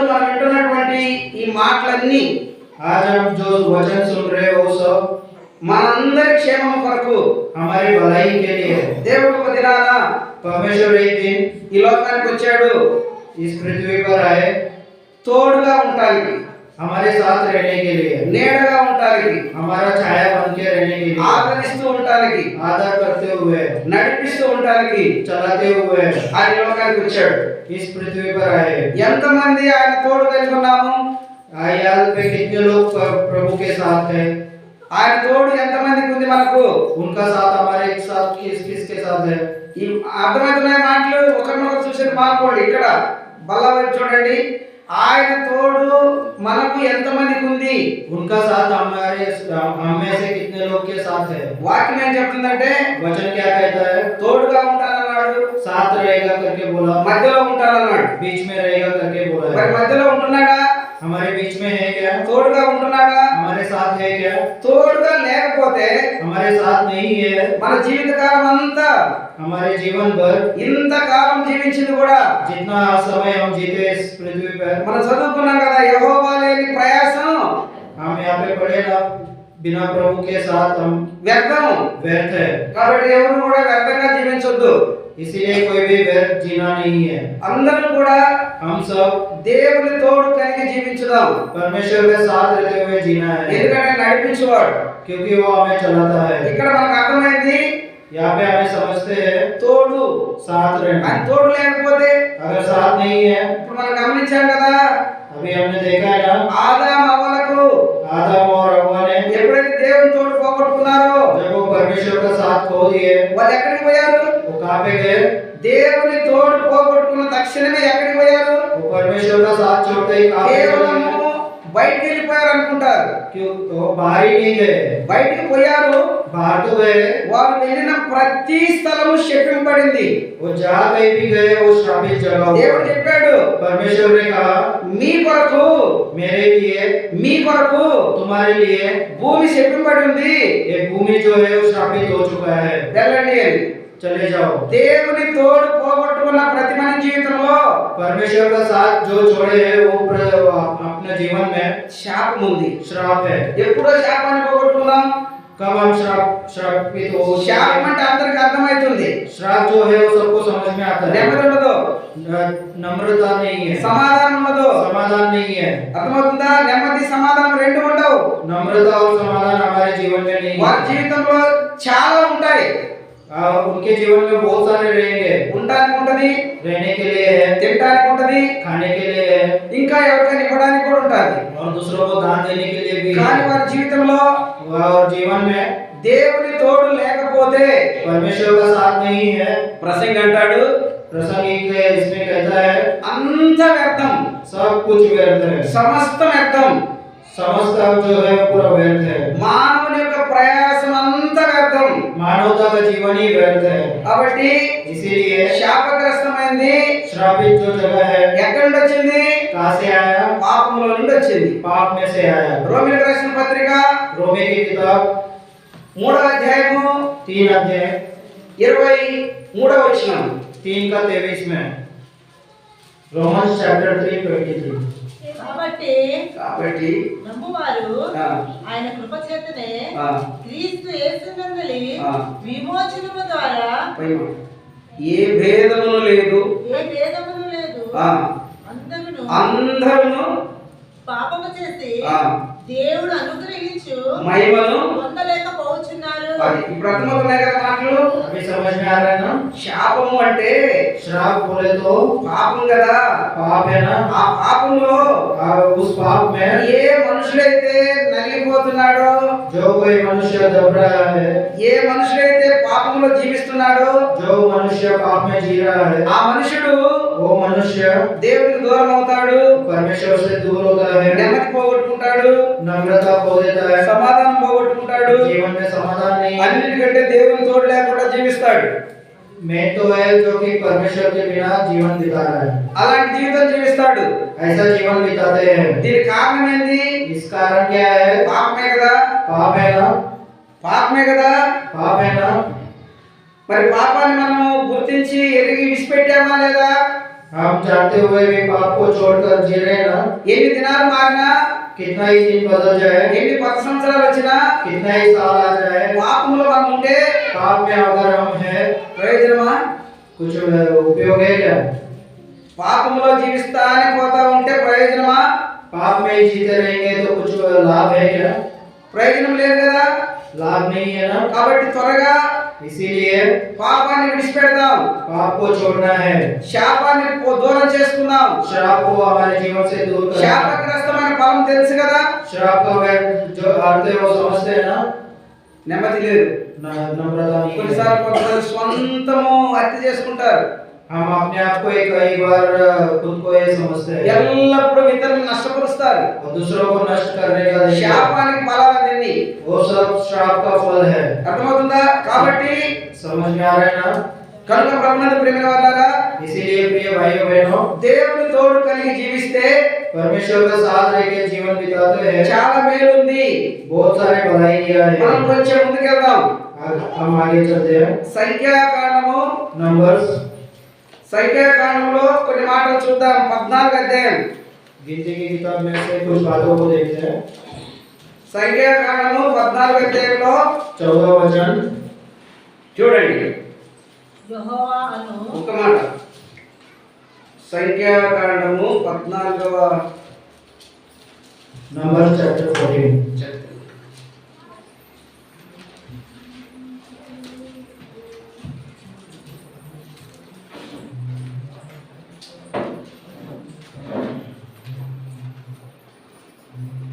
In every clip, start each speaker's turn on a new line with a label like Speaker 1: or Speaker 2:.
Speaker 1: మనం వింటున్నటువంటి ఈ మాటలన్నీ
Speaker 2: आज हम जो वचन सुन रहे हो सब
Speaker 1: మనందరి క్షేమం కొరకు
Speaker 2: हमारी भलाई के लिए है।
Speaker 1: దేవుడు ఒక దినాన
Speaker 2: परमेश्वर एक दिन
Speaker 1: ఈ లోకానికి వచ్చాడు
Speaker 2: इस पृथ्वी पर आए
Speaker 1: తోడుగా ఉండడానికి,
Speaker 2: हमारे साथ रहने के लिए,
Speaker 1: నీడగా ఉండడానికి,
Speaker 2: हमारा छाया बन के रहने के लिए,
Speaker 1: ఆదరిస్తూ ఉండడానికి,
Speaker 2: आदर करते हुए,
Speaker 1: నడిపిస్తూ ఉండడానికి
Speaker 2: चलाते हुए
Speaker 1: ఆయన లోకానికి వచ్చాడు.
Speaker 2: इस पृथ्वी पर आए।
Speaker 1: ఎంతమంది ఆయన తోడు కలిగి ఉన్నాము?
Speaker 2: आयाल पे कितने लोग प्रभु के साथ हैं?
Speaker 1: ఆయన తోడు ఎంతమందికి ఉంది మనకు?
Speaker 2: उनका साथ हमारे साथ किसके साथ है?
Speaker 1: ఈ అర్థమవుతున్నాయి మాటలు? ఒకరినొకరు చూసేది మానుకోండి. ఇక్కడ బల్ల వైపు చూడండి. ఆయన తోడు మనకు ఎంతమందికి ఉంది?
Speaker 2: उनका साथ हमारे हम में से कितने लोग के साथ है?
Speaker 1: వాక్యం ఏం చెప్తుందంటే
Speaker 2: वचन क्या कहता है?
Speaker 1: తోడుగా ఉంటానన్నాడు,
Speaker 2: साथ रहेगा करके बोला,
Speaker 1: మధ్యలో ఉంటానన్నాడు.
Speaker 2: बीच में रहेगा करके बोला
Speaker 1: మరి
Speaker 2: है।
Speaker 1: మధ్యలో ఉంటున్నాడా?
Speaker 2: हमारे बीच में है क्या?
Speaker 1: తోడుగా ఉంటున్నాడా?
Speaker 2: हमारे साथ है क्या?
Speaker 1: తోడుగా లేకపోతే
Speaker 2: हमारे साथ नहीं है।
Speaker 1: మన జీవితకాలం అంతా
Speaker 2: हमारे जीवन भर
Speaker 1: ఇంతకాలం జీవించింది కూడా
Speaker 2: जितना समय हम जीते इस पृथ्वी पर,
Speaker 1: మనం చదువుకున్నాం కదా, యెహోవా లేని ప్రయాసం
Speaker 2: हम यहाँ पे पढ़े ना, बिना प्रभु के साथ हम
Speaker 1: వ్యర్థం.
Speaker 2: व्यर्थ है।
Speaker 1: కాబట్టి ఎవరు కూడా వ్యర్థంగా జీవించొద్దు.
Speaker 2: इसीलिए कोई भी व्यर्थ जीना नहीं है।
Speaker 1: అందరం కూడా
Speaker 2: हम सब
Speaker 1: దేవుని తోడు కలిగి జీవించుదాం.
Speaker 2: परमेश्वर के साथ रहते हुए जीना है,
Speaker 1: ఎందుకంటే నడిపించేవాడు.
Speaker 2: क्योंकि वो हमें चलाता है।
Speaker 1: ఇక్కడ మనకు అర్థమైంది
Speaker 2: यहाँ पे हमें समझते हैं
Speaker 1: తోడు.
Speaker 2: साथ रहना।
Speaker 1: ఆయన తోడు లేకపోతే
Speaker 2: अगर साथ नहीं है,
Speaker 1: ఇప్పుడు మనం గమనించాం కదా,
Speaker 2: अभी हमने देखा है ना,
Speaker 1: ఆదాము అవ్వలకు
Speaker 2: आदम और हव्वा ने
Speaker 1: ఎప్పుడైతే దేవుని తోడు పోగొట్టుకున్నారో
Speaker 2: जब वो परमेश्वर का साथ खो दिए,
Speaker 1: వాళ్ళు ఎక్కడికి పోయారు?
Speaker 2: वो कहाँ पे गए?
Speaker 1: దేవుని తోడు పోగొట్టుకున్న తక్షణమే ఎక్కడికి పోయారు?
Speaker 2: वो परमेश्वर का साथ छोड़ते ही कहाँ पे चले
Speaker 1: కేవలం
Speaker 2: गए?
Speaker 1: బయటికి వెళ్ళిపోయారు అనుకుంటారు.
Speaker 2: क्यों? वो बाहर ही नहीं गए,
Speaker 1: బయటికి పోయారు.
Speaker 2: बाहर तो गए,
Speaker 1: వారు వెళ్ళిన ప్రతి స్థలము శపింపబడింది.
Speaker 2: वो जहाँ कहीं भी गए वो श्रापित जगह हो।
Speaker 1: దేవుడు చెప్పాడు,
Speaker 2: परमेश्वर ने कहा
Speaker 1: మీ కొరకు,
Speaker 2: मेरे लिए,
Speaker 1: మీ కొరకు
Speaker 2: तुम्हारे लिए
Speaker 1: భూమి శపింపబడి ఉంది,
Speaker 2: ये भूमि जो है वो श्रापित हो चुका है,
Speaker 1: వెళ్ళండి అని.
Speaker 2: चले जाओ।
Speaker 1: దేవుని తోడు పోగొట్టుకున్న ప్రతి మనిషి జీవితంలో
Speaker 2: परमेश्वर का साथ जो छोड़े हैं वो अपने जीवन में
Speaker 1: శాపం ఉంది.
Speaker 2: श्राप है।
Speaker 1: ఎప్పుడో శాపాన్ని పోగొట్టుకున్నాం.
Speaker 2: कब हम श्रापित हो?
Speaker 1: శాపం అంటే అందరికి అర్థమవుతుంది.
Speaker 2: श्राप जो है वो सबको समझ में आता है।
Speaker 1: నెమ్మది ఉండదు,
Speaker 2: नम्रता नहीं है,
Speaker 1: సమాధానం ఉండదు.
Speaker 2: समाधान नहीं है।
Speaker 1: అర్థమవుతుందా? నెమ్మది సమాధానం రెండు ఉండవు.
Speaker 2: नम्रता और समाधान हमारे जीवन में नहीं
Speaker 1: వారి
Speaker 2: है।
Speaker 1: జీవితంలో చాలా ఉంటాయి.
Speaker 2: उनके जीवन में बहुत सारे रहेंगे,
Speaker 1: ఉండడానికి ఉంటది,
Speaker 2: रहने के लिए है,
Speaker 1: తినడానికి ఉంటది,
Speaker 2: खाने के लिए है,
Speaker 1: ఇంకా ఎవరికైనా ఇవ్వడానికి కూడా ఉంటది.
Speaker 2: और दूसरों को दान देने के लिए भी
Speaker 1: కానీ
Speaker 2: है।
Speaker 1: వారి జీవితంలో
Speaker 2: और जीवन में
Speaker 1: దేవుని తోడు లేకపోతే
Speaker 2: परमेश्वर का साथ नहीं है।
Speaker 1: ప్రసంగి అంటాడు,
Speaker 2: प्रसंगिक इसमें कहता है
Speaker 1: అంత వ్యర్థం,
Speaker 2: सब कुछ व्यर्थ है,
Speaker 1: సమస్త వ్యర్థం.
Speaker 2: समस्त जो है पूरा व्यर्थ है।
Speaker 1: మానవుని యొక్క ప్రయాసం అంత వ్యర్థం.
Speaker 2: मानवता का जीवन ही व्यर्थ है।
Speaker 1: కాబట్టి
Speaker 2: इसीलिए
Speaker 1: శాపగ్రస్తమైంది
Speaker 2: श्रापित जो जगह है
Speaker 1: ఎక్కడి నుండి వచ్చింది?
Speaker 2: कहाँ से आया?
Speaker 1: పాపములో నుండి వచ్చింది.
Speaker 2: पाप में से आया।
Speaker 1: రోమీయులకు రాసిన పత్రిక
Speaker 2: रोमे की किताब
Speaker 1: 3వ అధ్యాయము
Speaker 2: 3 अध्याय
Speaker 1: 23వ వచనం.
Speaker 2: 3 का 23 में, रोमन्स चैप्टर 3:23।
Speaker 1: కాబట్టి
Speaker 2: నమ్మువారు
Speaker 3: ఆయన కృప చేతనే
Speaker 1: ఆ,
Speaker 3: క్రీస్తు యేసునందలి
Speaker 1: ఆ.
Speaker 3: విమోచనము ద్వారా
Speaker 1: ఏ భేదమును లేదు,
Speaker 3: ఏ భేదమును లేదు,
Speaker 1: ఆ, అందరూ
Speaker 3: పాపము చేసి
Speaker 1: ఆ,
Speaker 3: దేవుడు అనుగ్రహించు
Speaker 1: మహిమను
Speaker 3: పొందలేకపోతున్నారు.
Speaker 1: అది ఇప్పుడు అర్థమవుతున్నాయి కదా మాటలు.
Speaker 2: अभी समझ में आ रहा है ना?
Speaker 1: శాపము అంటే
Speaker 2: श्राप बोले तो
Speaker 1: పాపం కదా.
Speaker 2: पाप है ना?
Speaker 1: ఆ పాపంలో
Speaker 2: उस पाप में
Speaker 1: ఏ మనుషులైతే నలిగిపోతున్నాడో,
Speaker 2: जो कोई मनुष्य दब रहा है,
Speaker 1: ఏ మనుషులైతే పాపంలో జీవిస్తున్నాడో,
Speaker 2: जो मनुष्य पाप में जी रहा है,
Speaker 1: ఆ మనుషుడు
Speaker 2: वो मनुष्य
Speaker 1: దేవునికి దూరం అవుతాడు,
Speaker 2: परमेश्वर से दूर होता है,
Speaker 1: నెమ్మది పోగొట్టుకుంటాడు,
Speaker 2: नम्रता खो देता है,
Speaker 1: సమాధానం పోగొట్టుకుంటాడు,
Speaker 2: जीवन में समाधान नहीं है।
Speaker 1: అన్నిటికంటే దేవుని తోడు లేకుండా జీవిస్తాడు.
Speaker 2: मैं तो है जो कि परमेश्वर के बिना जीवन बिता रहा है,
Speaker 1: అలాంటి జీవితం జీవిస్తాడు.
Speaker 2: ऐसा जीवन बिताते हैं।
Speaker 1: దీనికి కారణం ఏంది?
Speaker 2: इस कारण क्या है?
Speaker 1: పాపమే కదా.
Speaker 2: पाप है ना?
Speaker 1: పాపమే కదా.
Speaker 2: पाप है ना?
Speaker 1: మరి పాపాన్ని మనము గుర్తించి ఎరిగి విడిచిపెట్టామా లేదా?
Speaker 2: हम जानते हुए भी पाप को छोड़कर जी रहे हैं ना,
Speaker 1: ఎన్ని దినాలు మారినా,
Speaker 2: कितना ही दिन बदल जाए,
Speaker 1: ఎన్ని 10 సంవత్సరాలు వచ్చినా
Speaker 2: कितना ही साल आ जाए,
Speaker 1: పాపంలో మనం ఉంటే
Speaker 2: पाप में अगर हम हैं,
Speaker 1: ప్రయోజనమా?
Speaker 2: कुछ उपयोग है क्या?
Speaker 1: పాపంలో జీవిస్తానే పోతా ఉంటే ప్రయోజనమా?
Speaker 2: पाप में ही जीते रहेंगे तो कुछ लाभ है क्या?
Speaker 1: ప్రయోజనం లేదు కదా.
Speaker 2: लाभ नहीं है ना।
Speaker 1: కాబట్టి త్వరగా
Speaker 2: इसीलिए
Speaker 1: పాపాన్ని విడిచిపెడదాం,
Speaker 2: पाप को छोड़ना है,
Speaker 1: శాపాన్ని దూరం చేసుకుందాం.
Speaker 2: श्राप को हमारे जीवन से दूर करना है।
Speaker 1: శాపగ్రస్తమైన ఫలం తెలుసు కదా.
Speaker 2: श्राप का जो अर्थ है वो समझते हैं ना।
Speaker 1: నెమ్మది లేదు.
Speaker 2: नम्रता नहीं है।
Speaker 1: కొన్నిసార్లు కొంతమంది స్వంతము హత్య చేసుకుంటారు.
Speaker 2: हम अपने आप को कई बार खुद को ये समझते हैं
Speaker 1: ఎల్లప్పుడూ ఇతరులను నష్టపరుస్తారు.
Speaker 2: और दूसरों को नष्ट करने का देखिए,
Speaker 1: శాపానికి ఫలాలు అవన్నీ.
Speaker 2: वो सब श्राप का फल है।
Speaker 1: అర్థమవుతుందా? కాబట్టి
Speaker 2: समझ में आ रहा है ना।
Speaker 1: కనుక ప్రభునందు ప్రియమైన వాళ్ళారా,
Speaker 2: इसीलिए प्रिय भाइयों बहनों,
Speaker 1: దేవుని తోడు కలిగి జీవిస్తే
Speaker 2: परमेश्वर का साथ रह के जीवन बिताते हैं,
Speaker 1: చాలా మేలు ఉంది.
Speaker 2: बहुत सारे भलाइयां
Speaker 1: మనం
Speaker 2: हैं।
Speaker 1: కొంచెం ముందుకెళ్దాం.
Speaker 2: हम आगे चलते हैं।
Speaker 1: సంఖ్యాకాండము
Speaker 2: नंबर्स
Speaker 1: సంఖ్యాకాండంలో కొన్ని మాటలు చూద్దాం. 14 అధ్యాయం.
Speaker 2: गिनती की किताब में से कुछ बातों को देखते हैं।
Speaker 1: సంఖ్యాకాండము 14 అధ్యాయంలో
Speaker 2: 14 वचन
Speaker 1: చూడండి.
Speaker 3: యెహోవా అను
Speaker 1: ఒక మాట. సంఖ్యాకాండము 14వ
Speaker 2: नंबर चैप्टर 14।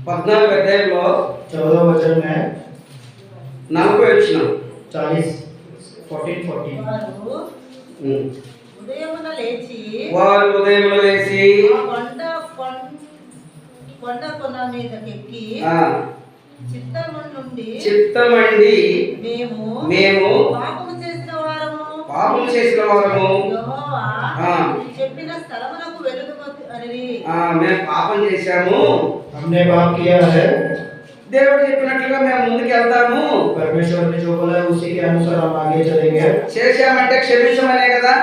Speaker 1: పద్నాలుగు అధ్యాయంలో
Speaker 2: 14 वचन में
Speaker 1: 40 వచ్చిన
Speaker 2: 40 14
Speaker 3: వారు ఉదయమున లేచి
Speaker 1: వారు ఉదయమున లేచి
Speaker 3: ఆ కొండ కొన మీదకెక్కి
Speaker 1: ఆ,
Speaker 3: చిత్తము నుండి
Speaker 1: చిత్తమండి మేము
Speaker 3: పాపము చేసిన వారము
Speaker 1: పాపం చేసిన వారము
Speaker 3: యెహోవా
Speaker 1: ఆ.
Speaker 3: చెప్పిన స్థలమునకు వెలుగుము అని
Speaker 1: మేము పాపం చేశాము,
Speaker 2: हमने पाप किया है,
Speaker 1: దేవుడు చెప్పినట్లుగా మేము ముందుకు వెళ్తాము.
Speaker 2: परमेश्वर ने जो बोला है उसी के अनुसार हम आगे चलेंगे।
Speaker 1: చేశామంటే క్షమించమనే కదా,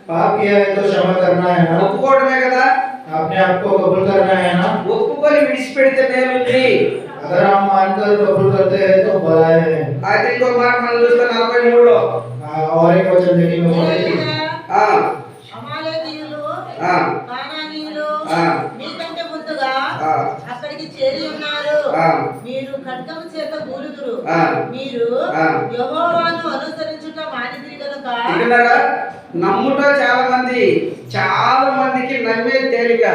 Speaker 2: पाप किया है तो क्षमा करना है ना,
Speaker 1: ఒప్పుకోవడమే కదా.
Speaker 2: अपने आप को कबूल करना है ना।
Speaker 1: ఒప్పుకొని విడిచిపెడితే మేలుంది.
Speaker 2: अगर हम मानकर कबूल करते हैं तो भला है।
Speaker 1: అయితే ఇంకో మాట మనం చూస్తాం 43లో.
Speaker 2: और एक वचन देखेंगे 43।
Speaker 1: ఆ,
Speaker 3: అమాలేకీయులు
Speaker 1: ఆ,
Speaker 3: కానానీయులు
Speaker 1: ఆ.
Speaker 3: మీకంటే ముందుగా
Speaker 1: ఆ.
Speaker 3: అక్కడికి చేరి ఉన్నారు.
Speaker 1: ఆ.
Speaker 3: మీరు ఖడ్గము చేత కూలుదురు.
Speaker 1: ఆ.
Speaker 3: మీరు
Speaker 1: ఆ.
Speaker 3: యెహోవాను అనుసరించుట మానిదిరి గనుక
Speaker 1: వింటున్నారా? నమ్ముట చాలా మందికి నమ్మేది తేలిక.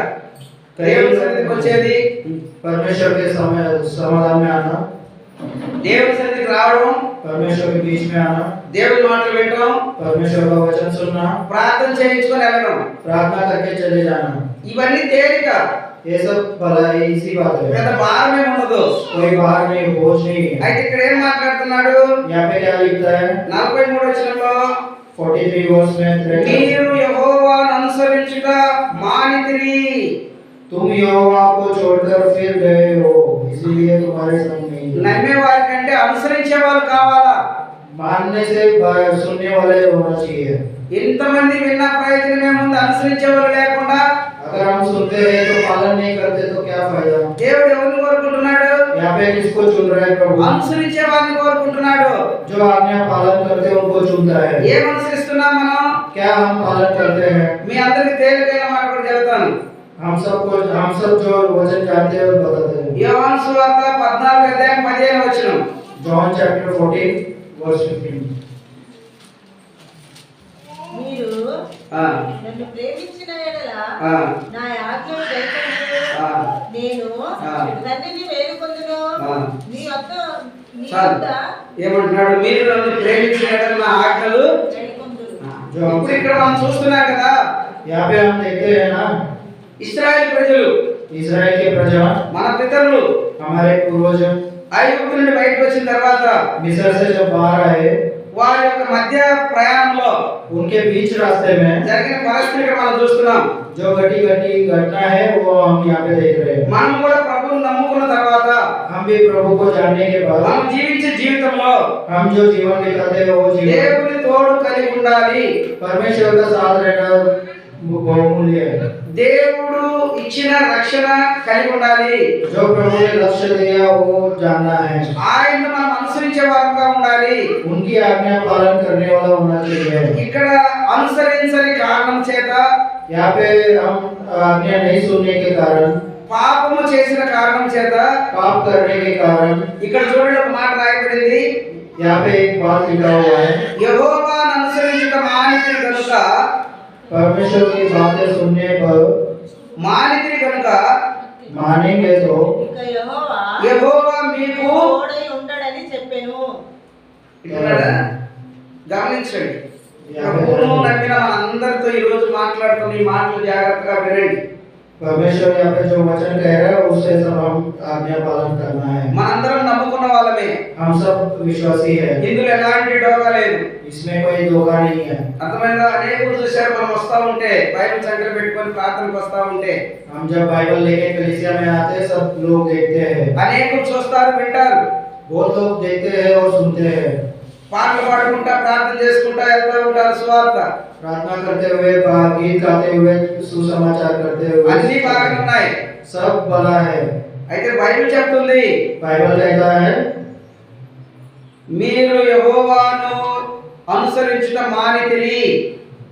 Speaker 1: దేవుని సన్నిధికి వచ్చేది,
Speaker 2: परमेश्वर के समय समाधान में आना,
Speaker 1: దేవుని సన్నిధికి రావడం,
Speaker 2: परमेश्वर के बीच में आना,
Speaker 1: దేవుని మాటలు వినడం,
Speaker 2: परमेश्वर का वचन सुनना,
Speaker 1: ప్రార్థన చేయించుకొని వెళ్ళడం,
Speaker 2: प्रार्थना करके चले जाना,
Speaker 1: ఇవన్నీ తేలిక.
Speaker 2: ये सब भला इसी बात है।
Speaker 1: పెద్ద భారమే ఉండదు.
Speaker 2: कोई बाहर नहीं, बोझ नहीं है।
Speaker 1: అయితే ఇక్కడ ఏం మాట్లాడుతున్నాడు?
Speaker 2: यहाँ पे क्या लिखता है
Speaker 1: 43 వచనంలో
Speaker 2: 43 वर्ष में
Speaker 1: మీరు యెహోవాను అనుసరించుట మానితిరి.
Speaker 2: तुम यहोवा को छोड़कर फिर गए हो, इसीलिए तुम्हारे संग नहीं।
Speaker 1: నమ్మే వారి కంటే అనుసరించే వాళ్ళు కావాలా?
Speaker 2: मानने से सुनने वाले होना चाहिए।
Speaker 1: ఎంతమంది విన్నా ప్రయోజనం ఏముంది అనుసరించే వాళ్ళు లేకుండా?
Speaker 2: अगर हम सुनते हैं तो पालन नहीं करते तो क्या फायदा।
Speaker 1: దేవుడు ఎవరిని కోరుకుంటున్నాడు?
Speaker 2: यहाँ पे किसको चुन रहा है प्रभु?
Speaker 1: అనుసరించే వారిని కోరుకుంటున్నాడు.
Speaker 2: जो आज्ञा पालन करते हैं उनको चुनता है।
Speaker 1: ఏం అనుసరిస్తున్నాం మనం?
Speaker 2: क्या हम पालन करते हैं?
Speaker 1: మీ అందరికి తేలికైన మాట కూడా చెబుతాను.
Speaker 2: हम सब जो वचन जानते हैं बताते हैं।
Speaker 1: యోహాను సువార్త 14 అధ్యాయం 15 వచనం.
Speaker 2: John chapter 14 verse 15।
Speaker 3: మీరు
Speaker 1: ఆ,
Speaker 3: నన్ను ప్రేమించిన ఎడల
Speaker 1: ఆ,
Speaker 3: నా ఆజ్ఞలు గైకొందురు.
Speaker 1: ఆ.
Speaker 3: నేను
Speaker 1: ఆ.
Speaker 3: తండ్రిని వేడుకొందును.
Speaker 1: ఆ.
Speaker 3: నీ వద్ద
Speaker 1: చాలు. ఏమంటున్నాడు? మీరు నన్ను ప్రేమించిన నా ఆజ్ఞలు.
Speaker 3: గైకొందురు.
Speaker 1: ఇప్పుడు ఇక్కడ మనం చూస్తున్నాం కదా,
Speaker 2: यहाँ पे हम देखते हैं ना,
Speaker 1: ఇశ్రాయేల్ ప్రజలు,
Speaker 2: इस्राएल के प्रजा,
Speaker 1: మన పితరులు
Speaker 2: हमारे पूर्वज
Speaker 1: ఐగుప్తు నుండి బయటకు వచ్చిన తర్వాత
Speaker 2: मिस्र से जब बाहर आए,
Speaker 1: వారి యొక్క మధ్య ప్రయాణంలో
Speaker 2: उनके बीच रास्ते में
Speaker 1: జరిగిన పరిస్థితి ఇక్కడ మనం చూస్తున్నాం.
Speaker 2: जो घटी घटना है वो हम यहाँ पे देख रहे हैं।
Speaker 1: మనం కూడా ప్రభువుని నమ్ముకున్న తర్వాత
Speaker 2: हम भी प्रभु को जानने के बाद
Speaker 1: మనం జీవించే జీవితంలో
Speaker 2: हम जो जीवन बिताते हैं वो जीवन
Speaker 1: దేవుని తోడు కలిగి ఉండాలి.
Speaker 2: परमेश्वर का साथ रहना बहुमूल्य है।
Speaker 1: దేవుడు ఇచ్చిన రక్షణ కలిగి ఉండాలి.
Speaker 2: जो प्रभु ने लक्ष्य दिया वो जानना है।
Speaker 1: ఆయన్ని మనం అనుసరించే వారంగా ఉండాలి.
Speaker 2: उनकी आज्ञा पालन करने वाला होना चाहिए।
Speaker 1: ఇక్కడ అనుసరించని కారణం చేత,
Speaker 2: यहाँ पे हम आज्ञा नहीं सुनने के कारण,
Speaker 1: పాపము చేసిన కారణం చేత,
Speaker 2: पाप करने के कारण,
Speaker 1: ఇక్కడ చూడండి ఒక మాట రాయబడింది,
Speaker 2: यहाँ पे एक बात लिखा हुआ है,
Speaker 1: యెహోవాను అనుసరించుట మానితిరి గనుక,
Speaker 2: परमेश्वर की बातें सुनने पर
Speaker 1: మానితిరి గనుక
Speaker 2: मानेंगे तो
Speaker 3: ఇక యెహోవా
Speaker 1: యెహోవా మీకు
Speaker 3: తోడై ఉండడని చెప్పెను.
Speaker 1: వింటున్నారా? గమనించండి. ప్రభువును నమ్మిన మనందరితో ఈ రోజు మాట్లాడుతున్న ఈ మాటలు జాగ్రత్తగా వినండి.
Speaker 2: परमेश्वर यहाँ पे जो वचन कह रहा है उससे सब हम आज्ञा पालन करना है।
Speaker 1: మనందరం నమ్ముకున్న వాళ్ళమే.
Speaker 2: हम सब विश्वासी है,
Speaker 1: ఇందులో ఎలాంటి డోకా లేదు.
Speaker 2: इसमें कोई धोखा नहीं है।
Speaker 1: అర్థమైందా? అనేకులు చూశారు, మనం వస్తా ఉంటే బైబిల్ చంకర పెట్టుకొని ప్రార్థనకు వస్తా ఉంటే
Speaker 2: हम जब बाइबल लेके कलीसिया में आते हैं सब लोग देखते हैं,
Speaker 1: అనేకులు చూస్తారు, వింటారు,
Speaker 2: बहुत लोग देखते हैं और सुनते हैं,
Speaker 1: పాటలు పాడుకుంటా ప్రార్థన చేసుకుంటా వెళ్తూ ఉంటారు, సువార్త
Speaker 2: प्रार्थना करते हुए, गीत गाते हुए, सुसमाचार करते हुए,
Speaker 1: అన్ని బాగానే ఉన్నాయి.
Speaker 2: सब भला है।
Speaker 1: అయితే బైబిల్ చెప్తుంది,
Speaker 2: बाइबल कहता है
Speaker 1: మీరు యెహోవాను అనుసరించుట మానితిరి.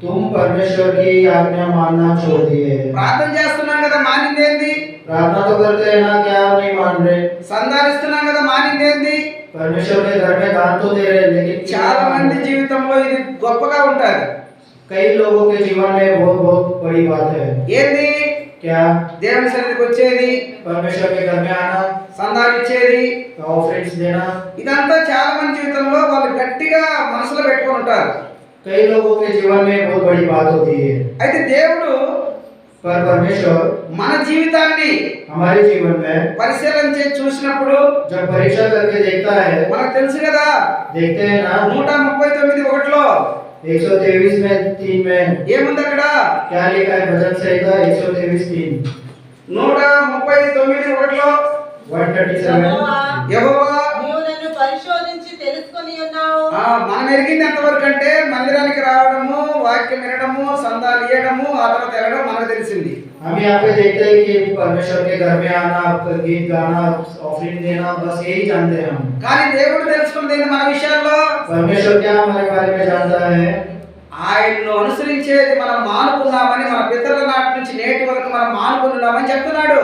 Speaker 2: तुम परमेश्वर की आज्ञा मानना छोड़ दिए।
Speaker 1: ప్రార్థన చేస్తున్నాం కదా, మానిందేంది?
Speaker 2: प्रार्थना तो करते हैं ना, क्या नहीं मान रहे?
Speaker 1: సంధానిస్తున్నాం కదా, మానిందేంది?
Speaker 2: परमेश्वर के घर में दान तो दे रहे हैं, लेकिन
Speaker 1: చాలా మంది జీవితంలో ఇది గొప్పగా ఉంటారు.
Speaker 2: कई लोगों के जीवन में बहुत बहुत बड़ी बात है।
Speaker 1: ఏంది?
Speaker 2: क्या?
Speaker 1: దేవుని సన్నిధికి వచ్చేది,
Speaker 2: परमेश्वर के घर में आना,
Speaker 1: సంధానం ఇచ్చేది,
Speaker 2: ऑफरिंग्स देना,
Speaker 1: ఇదంతా చాలా మంది జీవితంలో వాళ్ళు గట్టిగా మనసులో పెట్టుకొని ఉంటారు.
Speaker 2: कई लोगों के जीवन में बहुत बड़ी बात होती है।
Speaker 1: అయితే దేవుడు
Speaker 2: पर परमेश्वर
Speaker 1: మన జీవితాన్ని
Speaker 2: हमारे जीवन में
Speaker 1: పరిశీలన చేసి చూసినప్పుడు
Speaker 2: जब परीक्षा करके देखता है,
Speaker 1: మనకు తెలుసు కదా,
Speaker 2: देखते हैं ना,
Speaker 1: 139:1
Speaker 2: 123 में 3 में
Speaker 1: ఏముంది అక్కడ?
Speaker 2: क्या लिखा है? भजन संहिता 123:3,
Speaker 1: 139:1
Speaker 2: 137।
Speaker 1: యెహోవా
Speaker 3: నీవు నన్ను పరిశోధించి తెలుసుకొని ఉన్నావు.
Speaker 1: మనం ఎరిగింది ఎంతవరకు అంటే మందిరానికి రావడము, వాక్యం వినడము, సందాలు ఇయ్యడము, ఆ తర్వాత వెళ్ళడం మనకు తెలిసింది.
Speaker 2: हम यहाँ पे देखते हैं कि परमेश्वर के घर में आना, गीत गाना, ऑफरिंग देना, बस यही जानते हैं हम।
Speaker 1: కానీ దేవుడు తెలుసుకున్నది ఏంటి మన విషయాల్లో?
Speaker 2: परमेश्वर क्या हमारे बारे में जानता है?
Speaker 1: ఆయన్ను అనుసరించేది మనం మానుకున్నామని, మన పితరుల నాటి నుంచి నేటి వరకు మనం మానుకున్నామని చెప్తున్నాడు.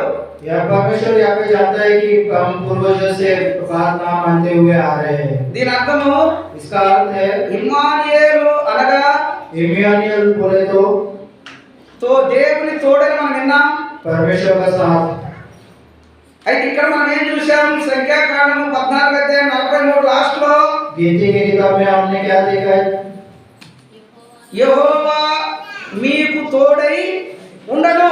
Speaker 2: यह परमेश्वर यहाँ पे जानता है कि हम पूर्वजों से बात ना मानते हुए आ रहे हैं।
Speaker 1: దీని అర్థము
Speaker 2: इसका अर्थ है
Speaker 1: ఇమ్మానుయేలు అనగా
Speaker 2: इम्मानुएल बोले तो
Speaker 1: దేవుని తోడని మనం విన్నాం.
Speaker 2: परमेश्वर का साथ।
Speaker 1: అయితే ఇక్కడ మనం ఏం చూసాం? సంఖ్యాకాండము 14:43 లాస్ట్ లో
Speaker 2: गिनती की किताब में हमने क्या देखा है?
Speaker 1: యెహోవా మీకు తోడై ఉండడు.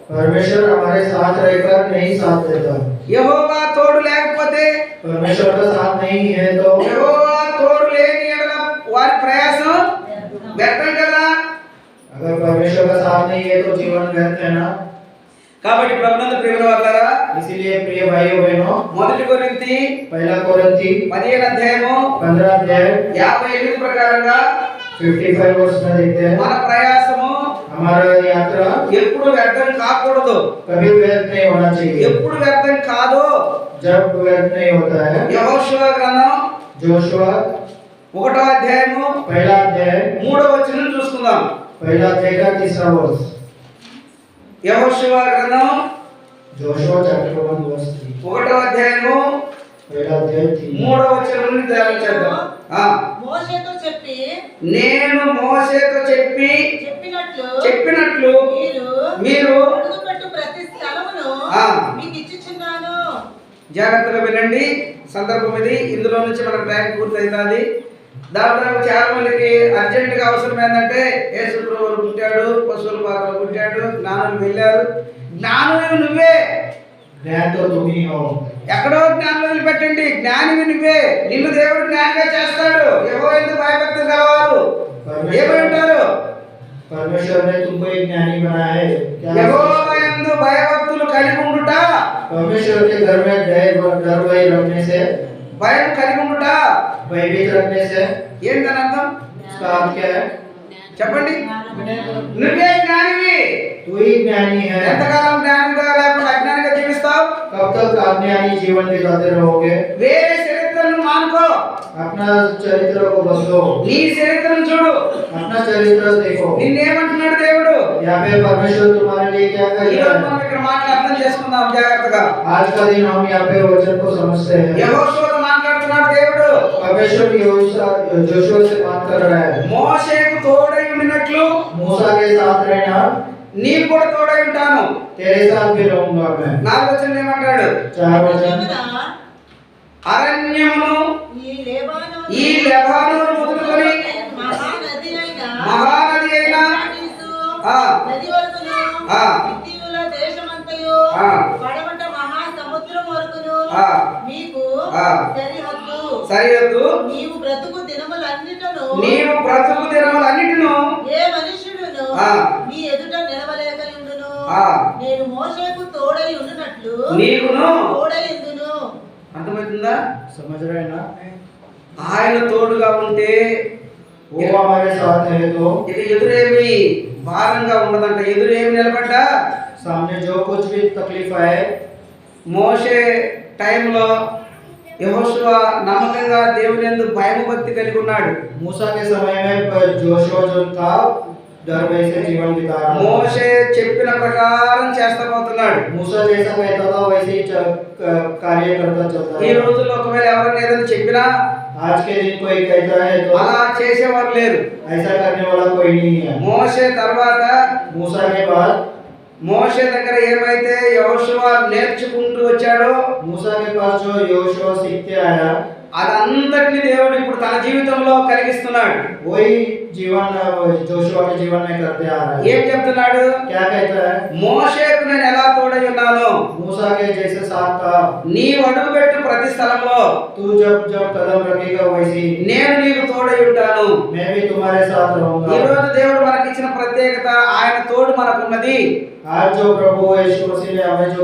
Speaker 2: परमेश्वर हमारे साथ रहकर नहीं साथ देता।
Speaker 1: యెహోవా తోడు లేకపోతే,
Speaker 2: परमेश्वर का साथ नहीं है तो
Speaker 1: యెహోవా తోడు లేని ఎడల వారి ప్రయాసం వ్యర్థం కదా.
Speaker 2: अगर परमेश्वर का साथ नहीं है तो जीवन व्यर्थ है ना।
Speaker 1: కాబట్టి ప్రభునందు ప్రియమైన వారలారా,
Speaker 2: इसीलिए प्रिय भाइयों बहनों,
Speaker 1: 1 కొరింథీ
Speaker 2: पहला कोरिन्थी
Speaker 1: 15 అధ్యాయము
Speaker 2: 15 अध्याय
Speaker 1: 58 ప్రకారంగా
Speaker 2: 55 वर्ष में देखते हैं,
Speaker 1: మన ప్రయాసము
Speaker 2: हमारा यात्रा
Speaker 1: ఎప్పుడు వ్యర్థం కాకూడదు.
Speaker 2: कभी व्यर्थ नहीं होना चाहिए।
Speaker 1: ఎప్పుడు వ్యర్థం కాదో
Speaker 2: जब व्यर्थ नहीं होता है,
Speaker 1: యెహోషువ గ్రంథం
Speaker 2: जोशुआ
Speaker 1: 1వ అధ్యాయము
Speaker 2: पहला अध्याय
Speaker 1: 3వ వచనం చూసుకుందాం.
Speaker 2: पहला अध्याय का 3रा वर्ष।
Speaker 1: యెహోషువ గ్రంథం
Speaker 2: जोशुआ चैप्टर 1 वर्स 3,
Speaker 1: 1వ అధ్యాయము
Speaker 2: पहला अध्याय 3।
Speaker 1: 3వ వచనం నుండి ధ్యానించేద్దాం.
Speaker 3: మోషేతో చెప్పి
Speaker 1: నేను మోషేతో చెప్పినట్లు మీరు
Speaker 3: అడుగుపెట్టు ప్రతి స్థలమును మీకు ఇచ్చుచున్నాను.
Speaker 1: జాగ్రత్తగా వినండి. సందర్భం ఇది. ఇందులో నుంచి మనకు బ్యాంక్ పూర్తి అవుతుంది. దాదాపు చాలా మందికి అర్జెంటుగా అవసరం ఏంటంటే యేసు ప్రభువు పుట్టాడు, పశువుల పాత్రలో పుట్టాడు, జ్ఞానులు వెళ్ళారు. జ్ఞానులు నువ్వే.
Speaker 2: ज्ञान तो तुम ही हो।
Speaker 1: ఎక్కడో జ్ఞానం వదిలిపెట్టండి, జ్ఞానివి నువ్వే. నిన్ను దేవుడు జ్ఞానిగా చేస్తాడు. యెహోవా యందు భయభక్తులు గలవారు ఏమై ఉంటారు?
Speaker 2: परमेश्वर ने तुमको एक ज्ञानी बनाया है। क्या?
Speaker 1: యెహోవా యందు భయభక్తులు కలిగి ఉండుట,
Speaker 2: परमेश्वर के घर में डर भय रखने से,
Speaker 1: భయం కలిగి ఉండుట
Speaker 2: भयभीत रखने से
Speaker 1: ఏంటని అర్థం?
Speaker 2: उसका अर्थ क्या है?
Speaker 1: చెప్పండి, నువ్వే జ్ఞానివి.
Speaker 2: तू ही ज्ञानी है।
Speaker 1: ఎంతకాలం జ్ఞానిగా లేకుండా అజ్ఞానిగా జీవిస్తావు?
Speaker 2: कब तक अज्ञानी जीवन बिताते रहोगे?
Speaker 1: వేరే చరిత్రను మానుకో,
Speaker 2: अपना चरित्र को बदलो,
Speaker 1: నీ చరిత్రను చూడు.
Speaker 2: अपना चरित्र देखो।
Speaker 1: నిన్నేమంటున్నాడు దేవుడు?
Speaker 2: यहाँ पे परमेश्वर तुम्हारे लिए क्या कर
Speaker 1: ఈ
Speaker 2: रहा
Speaker 1: రోజు
Speaker 2: है?
Speaker 1: మనం ఇక్కడ మాటలు అర్థం చేసుకుందాం జాగ్రత్తగా.
Speaker 2: आज का दिन हम यहाँ पे वचन को समझते हैं।
Speaker 1: యెహోషువతో మాట్లాడుతున్నాడు దేవుడు.
Speaker 2: परमेश्वर जोशुआ से बात कर रहा है।
Speaker 1: మోషేకు తోడై ఉండినట్లు
Speaker 2: मूसा के साथ रहना,
Speaker 1: నీకు కూడా తోడై ఉంటాను.
Speaker 2: तेरे साथ भी रहूंगा मैं।
Speaker 1: 4వ వచనం ఏమంటాడు?
Speaker 2: 4 वचन,
Speaker 1: అరణ్యమును
Speaker 3: ఈ లెబానోను
Speaker 1: మొదలుకొని
Speaker 3: మహానది
Speaker 1: అయిన ఆ,
Speaker 3: నది వరకును
Speaker 1: ఆ,
Speaker 3: హిత్తీయుల దేశమంతయు
Speaker 1: ఆ,
Speaker 3: పడమట మహాసముద్రం వరకును
Speaker 1: ఆ,
Speaker 3: మీకు
Speaker 1: ఆ,
Speaker 3: సరిహద్దు.
Speaker 1: సరిహద్దు.
Speaker 3: నీవు బ్రతుకు దినములన్నిటను
Speaker 1: నీవు బ్రతుకు దినములన్నిటిను
Speaker 3: ఏ మనుష్యుడును
Speaker 1: ఆ,
Speaker 3: నీ ఎదుట నిలవలేకయుండును.
Speaker 1: ఆ,
Speaker 3: నేను మోషేకు తోడై ఉండునట్లు
Speaker 1: నీకును.
Speaker 3: తోడై ఉండును.
Speaker 1: అర్థమవుతుందా?
Speaker 2: समझ रहे हैं ना?
Speaker 1: ఆయన తోడుగా ఉంటే
Speaker 2: वो हमारे साथ है तो
Speaker 1: ఇక ఎదురేమి భారంగా ఉండదంట. ఎదురేమి నిలబడ్డా
Speaker 2: सामने जो कुछ भी तकलीफ आए,
Speaker 1: మోషే టైంలో యెహోషువ నమ్మకంగా దేవుని యందు భయభక్తి కలిగి ఉన్నాడు.
Speaker 2: मूसा के समय में जोशुआ जो था डर भय से जीवन बिता रहा था।
Speaker 1: మోషే చెప్పిన ప్రకారం చేస్తా పోతున్నాడు.
Speaker 2: मूसा जैसा कहता था वैसे ही कार्य करता चलता
Speaker 1: ఈ
Speaker 2: है।
Speaker 1: రోజుల్లో ఒకవేళ ఎవరైనా ఏదైనా చెప్పినా
Speaker 2: आज के दिन कोई कहता है तो
Speaker 1: అలా చేసేవారు లేరు.
Speaker 2: ऐसा करने वाला कोई नहीं है।
Speaker 1: మోషే తర్వాత
Speaker 2: मूसा के बाद
Speaker 1: మోషే దగ్గర ఏమైతే యెహోషువ నేర్చుకుంటూ వచ్చాడో
Speaker 2: मूसा के पास जो योशुआ सीखते आया,
Speaker 1: అదంతటిని దేవుడు ఇప్పుడు తన జీవితంలో కలిగిస్తున్నాడు.
Speaker 2: वही जीवन जोशुआ के जीवन में करते आ रहा है।
Speaker 1: ఏం చెప్తున్నాడు?
Speaker 2: क्या कहता है?
Speaker 1: మోషేకు నేను ఎలా తోడై ఉన్నాను,
Speaker 2: मूसा के जैसे साथ था,
Speaker 1: నీవు అడుగుపెట్టు ప్రతి స్థలంలో
Speaker 2: तू जब जब कदम रखेगा वैसे
Speaker 1: నేను నీకు తోడై ఉంటాను.
Speaker 2: मैं भी तुम्हारे साथ
Speaker 1: ఈ
Speaker 2: रहूंगा।
Speaker 1: రోజు దేవుడు మనకి ఇచ్చిన ప్రత్యేకత, ఆయన తోడు మనకున్నది.
Speaker 2: आज जो प्रभु यीशु मसीह ने हमें जो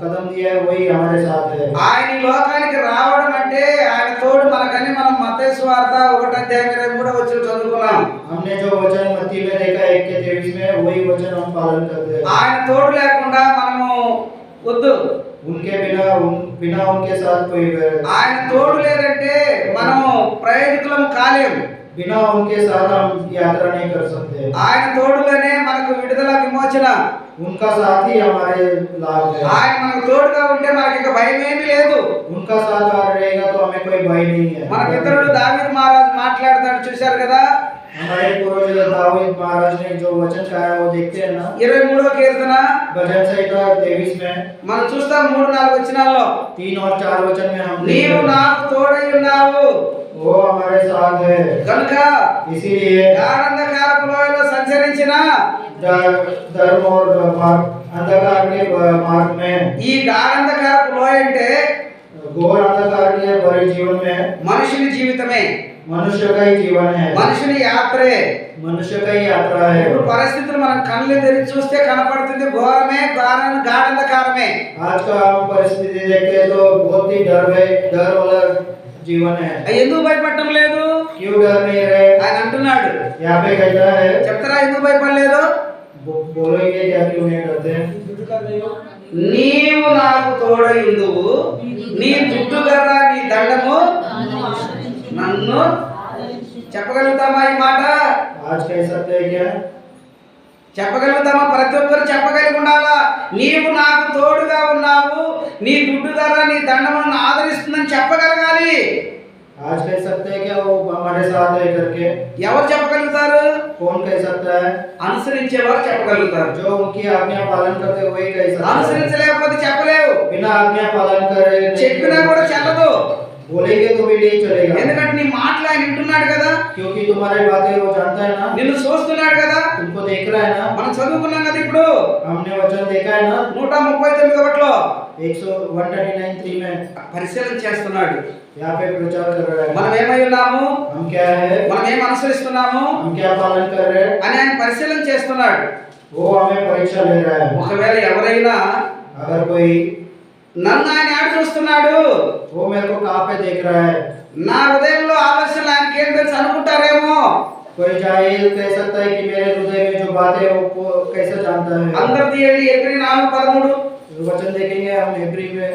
Speaker 2: कदम दिया है वही हमारे साथ है।
Speaker 1: ఆయన ఈ లోకానికి రావడం అంటే ఆయన తోడు మనకని మనం మత్తయి సువార్త 1:23 చదువుకున్నాం.
Speaker 2: हमने जो वचन मत्ती में देखा 1:23 में, वही वचन हम पालन करते हैं।
Speaker 1: ఆయన तोడు లేకుండా మనము వద్దు.
Speaker 2: उनके बिना उनके साथ कोई
Speaker 1: ఆయన తోడు లేదంటే మనము ప్రయోజకులం కాలేం.
Speaker 2: बिना उनके साथ हम यात्रा नहीं कर सकते।
Speaker 1: ఆయన తోడులోనే మనకు విడుదల, విమోచన.
Speaker 2: उनका साथ ही हमारे लाभ है।
Speaker 1: ఆయన మనకు తోడుగా ఉంటే మనకి ఇక భయం ఏమీ లేదు.
Speaker 2: उनका साथ रहेगा तो हमें कोई भय नहीं है।
Speaker 1: మన పితరుడు దావీదు మహారాజు మాట్లాడతాడు, చూశారు కదా.
Speaker 2: हमारे पूर्वज दाऊद महाराज ने जो वचन कहा वो देखते हैं ना,
Speaker 1: 23వ కీర్తన
Speaker 2: भजन संहिता 23 में
Speaker 1: మనం చూస్తాం 3-4 వచనాల్లో.
Speaker 2: 3 और 4 वचन में हम
Speaker 1: నీవు నాకు తోడై ఉన్నావు
Speaker 2: वो हमारे साथ है।
Speaker 1: కనుక
Speaker 2: इसीलिए
Speaker 1: గాఢంధకారపు లోయలో సంచరించిన
Speaker 2: धर्म और मार्ग, अंधकार के मार्ग में,
Speaker 1: ఈ గాఢంధకారపు లోయ అంటే
Speaker 2: घोर अंधकार के भरे जीवन में
Speaker 1: మనుషుని జీవితమే,
Speaker 2: मनुष्य का ही जीवन है,
Speaker 1: మనుషుని యాత్రే.
Speaker 2: मनुष्य का ही यात्रा है।
Speaker 1: ఇప్పుడు పరిస్థితులు మనం కళ్ళు తెరిచి చూస్తే కనపడుతుంది ఘోరమే, గాఢంధకారమే.
Speaker 2: आज का हम परिस्थिति देखते हैं तो बहुत ही डर वाला जीवन है।
Speaker 1: ఎందుకు భయపడటం లేదు?
Speaker 2: क्यों डर नहीं रहे?
Speaker 1: ఆయన అంటున్నాడు,
Speaker 2: यहाँ पे कहता है,
Speaker 1: చెప్తారా ఎందుకు భయపడలేదు?
Speaker 2: बोलोगे क्या क्यों नहीं डरते?
Speaker 1: నీవు నాకు తోడై ఉందువు, నీ జుట్టుగర్ర నీ దండము నన్ను. చెప్పగలుగుతామా ఈ మాట?
Speaker 2: आज कह सकते हैं क्या?
Speaker 1: చెప్పగలుగుతామా? ప్రతి ఒక్కరు చెప్పగలిగి ఉండాలా. నీవు నాకు తోడుగా ఉన్నావు, నీ దుడ్డుగర్ర నీ దండము నన్ను ఆదరిస్తుందని చెప్పగలగాలి.
Speaker 2: आज कह सकते हैं क्या वो हमारे साथ है करके?
Speaker 1: ఎవరు చెప్పగలుగుతారు?
Speaker 2: कौन कह सकता है?
Speaker 1: అనుసరించేవారు చెప్పగలుగుతారు.
Speaker 2: जो उनकी आज्ञा पालन करते हैं वही कह सकता है।
Speaker 1: అనుసరించలేకపోతే చెప్పలేవు.
Speaker 2: बिना आज्ञा पालन करे
Speaker 1: చెప్పినా కూడా చెల్లదు.
Speaker 2: बोलेंगे तो भी नहीं चलेगा,
Speaker 1: ఎందుకంటే నీ మాటలు ఆయన వింటున్నాడు కదా,
Speaker 2: क्योंकि तुम्हारी बातें वो जानता है ना,
Speaker 1: నిన్ను చూస్తున్నాడు కదా.
Speaker 2: तुमको देख रहा है ना।
Speaker 1: మనం చదువుకున్నాం కదా ఇప్పుడు
Speaker 2: हमने वचन देखा है ना
Speaker 1: 139
Speaker 2: 139:3 में,
Speaker 1: పరిశీలన చేస్తున్నాడు.
Speaker 2: यहाँ पे प्रचार कर रहा है।
Speaker 1: మనం ఏమై ఉన్నాము,
Speaker 2: हम क्या है,
Speaker 1: మనం ఏం అనుసరిస్తున్నాము
Speaker 2: हम क्या पालन कर रहे हैं,
Speaker 1: అని ఆయన పరిశీలన చేస్తున్నాడు.
Speaker 2: वो हमें परीक्षा ले रहा है।
Speaker 1: ఒకవేళ ఎవరైనా
Speaker 2: अगर कोई
Speaker 1: నన్ను ఆయన ఆడు చూస్తున్నాడు,
Speaker 2: वो मेरे को कहाँ पे देख रहा है,
Speaker 1: నా హృదయంలో ఆలోచనలు ఆయనకి ఏం తెలుసు అనుకుంటారేమో.
Speaker 2: कोई जाहिल कह सकता है कि मेरे हृदय में जो बात है वो कैसे जानता है।
Speaker 1: అందరు తీయండి ఎబ్రీ 4:13
Speaker 2: वचन देखेंगे हम हेब्री में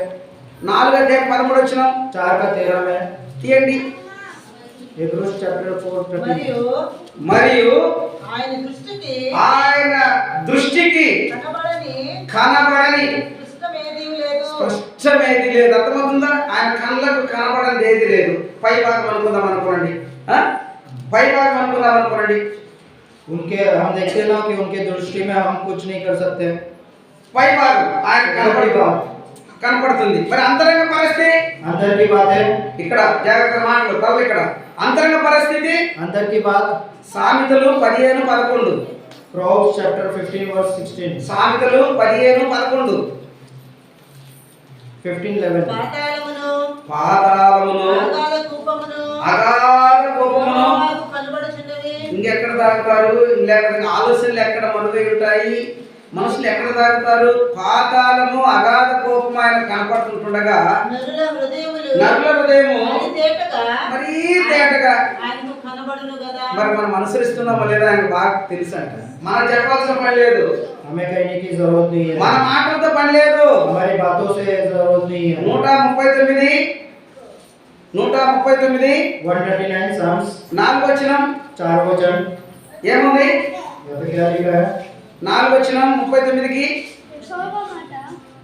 Speaker 1: 4:13
Speaker 2: 4 का 13 में
Speaker 1: తీయండి.
Speaker 2: Hebrews chapter 4
Speaker 1: మరియు
Speaker 3: ఆయన దృష్టికి
Speaker 1: ఆయన దృష్టికి కనబడని
Speaker 3: స్పష్టమేదీ లేదు.
Speaker 1: స్పష్టమేది లేదు. అర్థమవుతుందా? ఆయన కళ్ళకు కనబడని ఏది లేదు. పై భాగం అనుకుందాం అనుకోండి, పై భాగం అనుకుందాం అనుకోండి.
Speaker 2: उनके हम देखते ना कि उनके दृष्टि में हम कुछ नहीं कर सकते।
Speaker 1: పై భాగం ఆయన కనపడుతుంది. మరి అంతరంగ పరిస్థితి
Speaker 2: अंदर की बात है,
Speaker 1: ఇక్కడ జాగ్రత్త మాటలు తల ఇక్కడ అంతరంగ పరిస్థితి
Speaker 2: अंदर की बात
Speaker 1: సామెతలు 15:11
Speaker 2: Proverbs chapter 15 verse 16
Speaker 1: సామెతలు 15:11
Speaker 2: 15:11
Speaker 3: పాతాళమును
Speaker 1: పాతాళమును
Speaker 3: అగాధ కూపమును
Speaker 1: అగాధ కోపమును
Speaker 3: యెహోవాకు కనబడుచున్నవి.
Speaker 1: ఇంకెక్కడ తాగుతారు? ఇంకెక్కడ ఆలోచనలు ఎక్కడ మనుగై ఉంటాయి? మనుషులు ఎక్కడ తాగుతారు? పాతాళము అగాధ కోపం ఆయన కనపడుతుండగా
Speaker 3: నరుల హృదయములు
Speaker 1: నరుల హృదయము మరీ తేటగా
Speaker 3: ఆయనకు కనబడును కదా.
Speaker 1: మరి మనం అనుసరిస్తున్నామో లేదా ఆయనకు బాగా తెలుసు అంట. మనం చెప్పాల్సిన పని లేదు,
Speaker 2: हमें कहने की जरूरत नहीं है,
Speaker 1: మన మాటలతో పని లేదు.
Speaker 2: हमारी बातों से जरूरत नहीं है।
Speaker 1: 139
Speaker 2: 139 Psalms
Speaker 1: 4వ వచనం
Speaker 2: 4 वचन
Speaker 1: ఏముంది?
Speaker 2: यहाँ पे क्या लिखा है?
Speaker 1: 4వ వచనం 39కి
Speaker 4: యెహోవా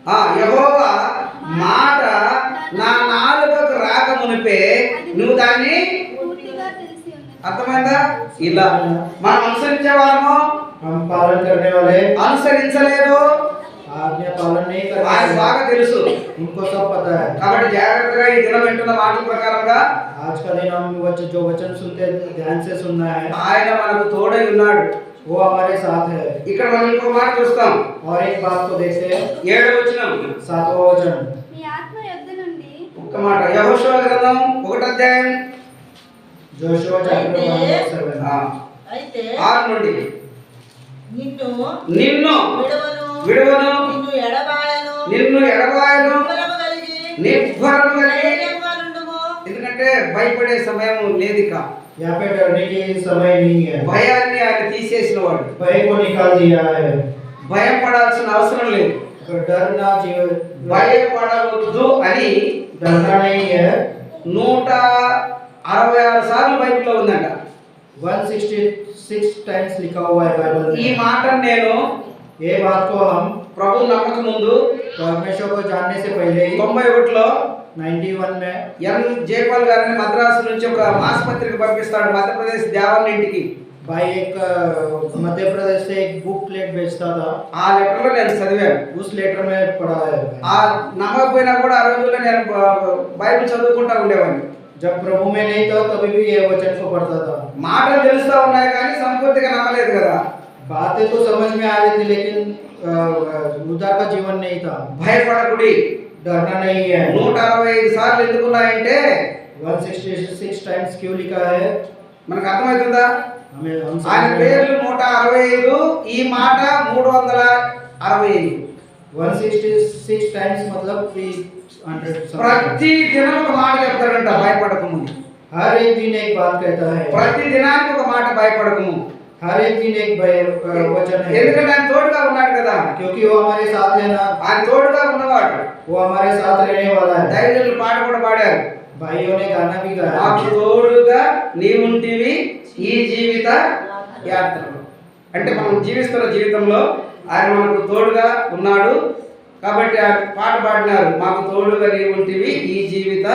Speaker 4: మాట
Speaker 1: యెహోవా మాట నా నాలుకకు రాక మునిపే నువ్వు దాన్ని
Speaker 4: పూర్తిగా తెలిసి ఉన్నది.
Speaker 1: అర్థమైందా? ఇలా మనం అనుసరించే వాళ్ళము
Speaker 2: हम पालन करने वाले
Speaker 1: అనుసరించలేదు,
Speaker 2: आज्ञा पालन नहीं कर
Speaker 1: ఆయన
Speaker 2: रहे,
Speaker 1: బాగా తెలుసు.
Speaker 2: उनको सब पता है।
Speaker 1: కాబట్టి జాగ్రత్తగా ఈ దినం వింటున్న మాటల ప్రకారంగా
Speaker 2: आज का दिन हम जो वचन सुनते हैं ध्यान से सुनना है।
Speaker 1: ఆయన మనకు తోడై ఉన్నాడు.
Speaker 2: वो हमारे साथ है।
Speaker 1: ఇక్కడ మనం ఇంకో మాట చూస్తాం.
Speaker 2: और एक बात को देखते हैं
Speaker 1: 7వ వచనం
Speaker 2: 7वां वचन
Speaker 4: నీ ఆత్మ యొద్ద నుండి
Speaker 1: ఒక్క మాట యెహోషువ గ్రంథం 1వ అధ్యాయం
Speaker 2: जोशुआ चैप्टर 1:7
Speaker 3: అయితే
Speaker 1: 6 నుండి
Speaker 3: నిన్ను
Speaker 1: నిన్ను
Speaker 3: విడవను
Speaker 1: విడువను
Speaker 3: నిన్ను ఎడబాయను
Speaker 1: నిన్ను ఎడబాయను
Speaker 3: నిబ్బరము కలిగి
Speaker 1: నిర్భరము కలిగి.
Speaker 3: ధైర్యంగా నుండుము.
Speaker 1: ఎందుకంటే భయపడే సమయం లేదిక.
Speaker 2: यहाँ पे डरने की समय नहीं है,
Speaker 1: భయాన్ని ఆయన తీసేసిన వాడు.
Speaker 2: भय को निकाल दिया है।
Speaker 1: భయపడాల్సిన అవసరం లేదు.
Speaker 2: तो डरना जीवन
Speaker 1: భయపడవద్దు అని
Speaker 2: डरना नहीं है।
Speaker 1: 166 సార్లు బైబిల్లో ఉందంట.
Speaker 2: 166 टाइम्स लिखा हुआ है बाइबल
Speaker 1: ఈ
Speaker 2: में।
Speaker 1: మాట నేను
Speaker 2: ये बात को हम
Speaker 1: ప్రభు నమ్మక ముందు
Speaker 2: परमेश्वर को जानने से पहले ही
Speaker 1: 91లో
Speaker 2: 91 में
Speaker 1: ఎం జయపాల్ గారిని మద్రాసు నుంచి ఒక మాసపత్రిక పంపిస్తాడు మధ్యప్రదేశ్ దేవాలయం ఇంటికి.
Speaker 2: भाई एक मध्य प्रदेश से एक बुक प्लेट बेचता था,
Speaker 1: ఆ లెటర్లో నేను చదివాను.
Speaker 2: उस लेटर में पढ़ा है।
Speaker 1: ఆ నమ్మకపోయినా కూడా ఆ రోజుల్లో నేను బైబిల్ చదువుకుంటా ఉండేవాడిని.
Speaker 2: जब प्रभु में नहीं था तभी भी ये वचन को पढ़ता था।
Speaker 1: మాటలు తెలుస్తా ఉన్నాయి కానీ సంపూర్తిగా నమ్మలేదు కదా.
Speaker 2: बातें तो समझ में आ रही थी लेकिन उदार का जीवन नहीं था।
Speaker 1: భయపడకుడి.
Speaker 2: डरना नहीं है।
Speaker 1: 165 సార్లు ఎందుకున్నాయంటే
Speaker 2: 166 टाइम्स क्यों लिखा है?
Speaker 1: మనకు అర్థమవుతుందా?
Speaker 2: हमें हम
Speaker 1: ఆయన
Speaker 2: समझ
Speaker 1: పేర్లు 165, ఈ మాట 365.
Speaker 2: 166 टाइम्स मतलब 300
Speaker 1: ప్రతి దినం ఒక మాట చెప్తాడంట భయపడకము.
Speaker 2: हर एक दिन एक बात कहता है।
Speaker 1: ప్రతి దినానికి ఒక మాట భయపడకము.
Speaker 2: हर एक दिन एक वचन है,
Speaker 1: ఎందుకంటే ఆయన తోడుగా ఉన్నాడు కదా.
Speaker 2: क्योंकि वो हमारे साथ है ना।
Speaker 1: ఆయన తోడుగా ఉన్నవాడు.
Speaker 2: वो हमारे साथ रहने वाला है।
Speaker 1: దైవజనులు పాట కూడా పాడారు.
Speaker 2: भाइयों ने गाना भी गाया।
Speaker 1: మాకు తోడుగా నీవుంటివి ఈ జీవిత యాత్రలో. అంటే మనం జీవిస్తున్న జీవితంలో ఆయన మనకు తోడుగా ఉన్నాడు. కాబట్టి ఆ పాట పాడినారు, మాకు తోడుగా నీవుంటివి ఈ జీవిత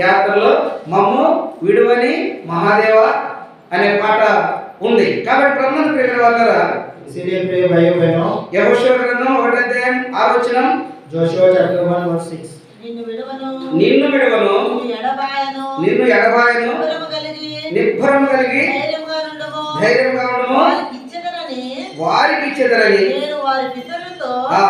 Speaker 1: యాత్రలో మమ్ము విడువని మహాదేవ అనే పాట ఉంది. కాబట్టి బ్రహ్మను ప్రేమ వాళ్ళరా
Speaker 2: इसीलिए प्रिय भाइयों बहनों,
Speaker 1: యెహోషువ గ్రంథం 1వ అధ్యాయం 6వ వచనం
Speaker 2: जोशुआ चैप्टर 1 वर्स 6
Speaker 3: నిన్ను విడవను
Speaker 1: నిన్ను విడువను
Speaker 3: నిన్ను ఎడబాయను
Speaker 1: నిన్ను ఎడబాయను
Speaker 3: నిబ్బరము కలిగి
Speaker 1: నిర్భరం కలిగి
Speaker 3: ధైర్యంగా నుండుము.
Speaker 1: ధైర్యంగా ఉండము వారికి ఇచ్చేదరని
Speaker 3: నేను వారి పితరులతో
Speaker 1: ఆ.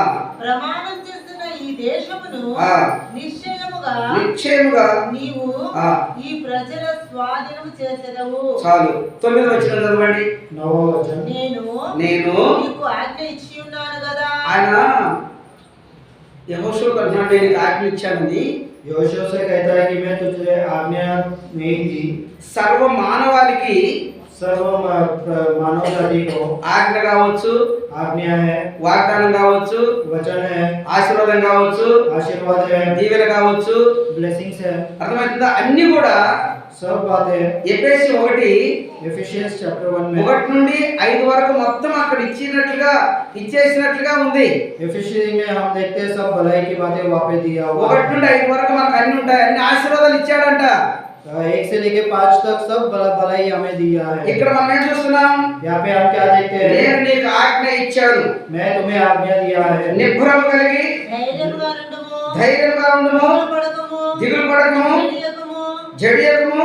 Speaker 3: ప్రమాణం చేస్తున్న ఈ దేశమును
Speaker 1: ఆ. నిశ్చయముగా
Speaker 3: నీవు
Speaker 1: ఆ.
Speaker 3: ఈ ప్రజల స్వాధీనము చేసేదవు.
Speaker 1: చాలు. 9వ వచనం చదవండి.
Speaker 2: 9वां वचन
Speaker 3: నేను నీకు ఆజ్ఞ ఇచ్చి ఉన్నాను కదా.
Speaker 1: ఆయన యెహోషువకు అంటున్నాడు, నేను నీకు ఆజ్ఞ ఇచ్చానని.
Speaker 2: योशुआ से कहता है कि मैं तुझे आज्ञा नहीं दी।
Speaker 1: సర్వ మానవాళికి
Speaker 2: सर्व मानव जाति को
Speaker 1: ఆజ్ఞ కావచ్చు,
Speaker 2: आज्ञा है,
Speaker 1: వాగ్దానం కావచ్చు,
Speaker 2: वचन है,
Speaker 1: ఆశీర్వాదం కావచ్చు,
Speaker 2: आशीर्वाद है,
Speaker 1: దీవెన కావచ్చు,
Speaker 2: ब्लेसिंग्स है,
Speaker 1: అర్థమవుతుందా? అన్ని కూడా
Speaker 2: सब बातें
Speaker 1: ఎఫెసీ 1
Speaker 2: एफिशियंस चैप्टर 1 में
Speaker 1: 1 నుండి 5 వరకు మొత్తం అక్కడ ఇచ్చేసినట్లుగా ఉంది.
Speaker 2: एफिशियंस में हम देखते हैं सब भलाई की बातें वहाँ पे दिया हुआ
Speaker 1: 1 నుండి 5 వరకు మనకు అన్ని ఉంటాయి, అన్ని ఆశీర్వాదాలు ఇచ్చాడంట.
Speaker 2: 1 से लेके 5 तक सब भलाई हमें दिया है।
Speaker 1: ఇక్కడ మనం ఏం చూస్తున్నాం?
Speaker 2: यहाँ पे हम क्या देखते हैं?
Speaker 1: నేను నీకు ఆజ్ఞ ఇచ్చాను,
Speaker 2: मैं तुम्हें आज्ञा दिया है,
Speaker 1: నిబ్బరం కలిగి
Speaker 3: ధైర్యముగా నుండుము,
Speaker 1: ధైర్యంగా ఉండుము,
Speaker 3: పడకము,
Speaker 1: దిగులు పడకము,
Speaker 3: జడియకము,
Speaker 1: జడియకము,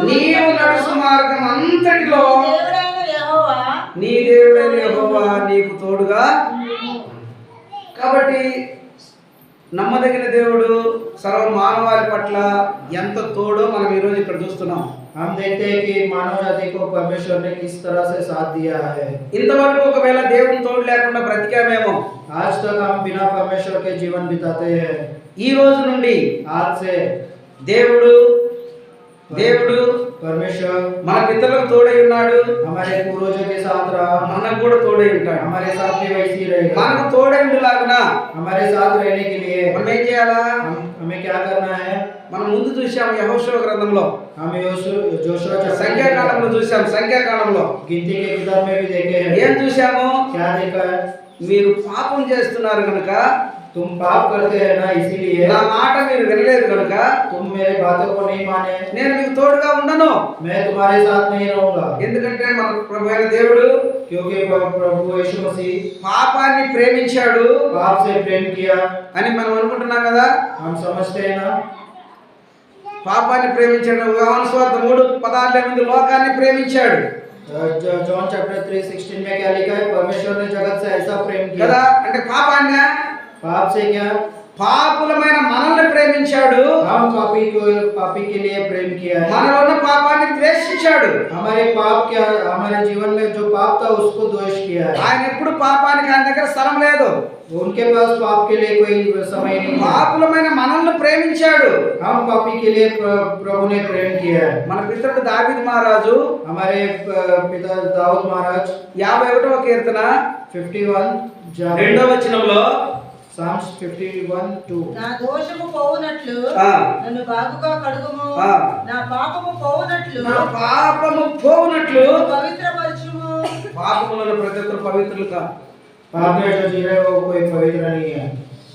Speaker 1: నీవు నడుచు మార్గం అంతటిలో నీ దేవుడైన యెహోవా నీకు తోడుగా. కాబట్టి నమ్మదగిన దేవుడు సర్వ మానవాళి పట్ల ఎంత తోడో మనం ఈరోజు ఇక్కడ చూస్తున్నాం.
Speaker 2: हम देखते हैं कि मानव जाति को परमेश्वर ने किस तरह से साथ दिया है।
Speaker 1: ఇంతవరకు ఒకవేళ దేవుని తోడు లేకుండా బ్రతికామేమో,
Speaker 2: आज तक हम बिना परमेश्वर के जीवन बिताते हैं।
Speaker 1: ఈ రోజు నుండి
Speaker 2: आज से
Speaker 1: దేవుడు
Speaker 2: परमेश्वर
Speaker 1: మన పితరులకు తోడై ఉన్నాడు,
Speaker 2: हमारे पूर्वजों के साथ रहा,
Speaker 1: మనకు కూడా తోడై ఉంటాడు.
Speaker 2: हमारे साथ भी वैसे ही रहेगा।
Speaker 1: మనకు తోడై ఉండేలాగున
Speaker 2: हमारे साथ रहने के लिए
Speaker 1: మనం ఏం చేయాలా?
Speaker 2: हमें क्या करना है?
Speaker 1: మనం ముందు చూసాం యెహోషువ గ్రంథంలో,
Speaker 2: हम जोशुआ
Speaker 1: సంఖ్యాకాండంలో చూసాం. సంఖ్యాకాండంలో
Speaker 2: गिनती के किताब में भी देखे हैं।
Speaker 1: ఏం చూసాము?
Speaker 2: क्या देखा है?
Speaker 1: మీరు పాపం చేస్తున్నారు కనుక,
Speaker 2: तुम पाप करते हैं ना, इसीलिए
Speaker 1: నా మాట మీరు వినలేదు కనుక
Speaker 2: तुम मेरे बातों को नहीं माने,
Speaker 1: నేను మీకు తోడుగా ఉండను.
Speaker 2: मैं तुम्हारे साथ नहीं रहूंगा।
Speaker 1: ఎందుకంటే మన ప్రభు అయిన దేవుడు
Speaker 2: क्योंकि प्रभु यीशु मसीह
Speaker 1: పాపాన్ని ప్రేమించాడు
Speaker 2: पाप से प्रेम किया,
Speaker 1: అని మనం అనుకుంటున్నాం కదా.
Speaker 2: हम समझते हैं ना।
Speaker 1: పాపాన్ని ప్రేమించాడు. యోహాను సువార్త 3:16 లోకాన్ని ప్రేమించాడు
Speaker 2: जॉन चैप्टर 3:16 में क्या लिखा है? परमेश्वर ने जगत से ऐसा प्रेम किया।
Speaker 1: కదా. అంటే పాపాన్ని,
Speaker 2: पाप से क्या?
Speaker 1: పాపులమైన మనల్ని ప్రేమించాడు,
Speaker 2: हम पापी के लिए प्रेम किया है।
Speaker 1: మనలో ఉన్న పాపాన్ని ద్వేషించాడు.
Speaker 2: हमारे पाप क्या, हमारे जीवन में जो पाप था उसको द्वेष किया है।
Speaker 1: ఆయన ఎప్పుడు పాపానికి ఆయన దగ్గర స్థలం లేదు.
Speaker 2: उनके पास पाप के लिए कोई समय नहीं है।
Speaker 1: పాపులమైన మనల్ని ప్రేమించాడు.
Speaker 2: हम पापी के लिए प्रभु ने प्रेम किया है।
Speaker 1: మన పితరుడు దావీదు మహారాజు
Speaker 2: हमारे पिता दाऊद महाराज
Speaker 1: 51వ కీర్తన
Speaker 2: 51
Speaker 1: 2వ వచనంలో
Speaker 2: Psalms 51:2
Speaker 3: నా దోషము పోవునట్లు నన్ను బాగుగా కడుగుము, నా పాపము పోవునట్లు
Speaker 1: నా పాపము పోవునట్లు
Speaker 3: పవిత్రపరచుము.
Speaker 1: పాపములను ప్రతి ఒక్కరు పవిత్రులు కాదు.
Speaker 2: पाप में जो जी रहे हो कोई पवित्र नहीं है।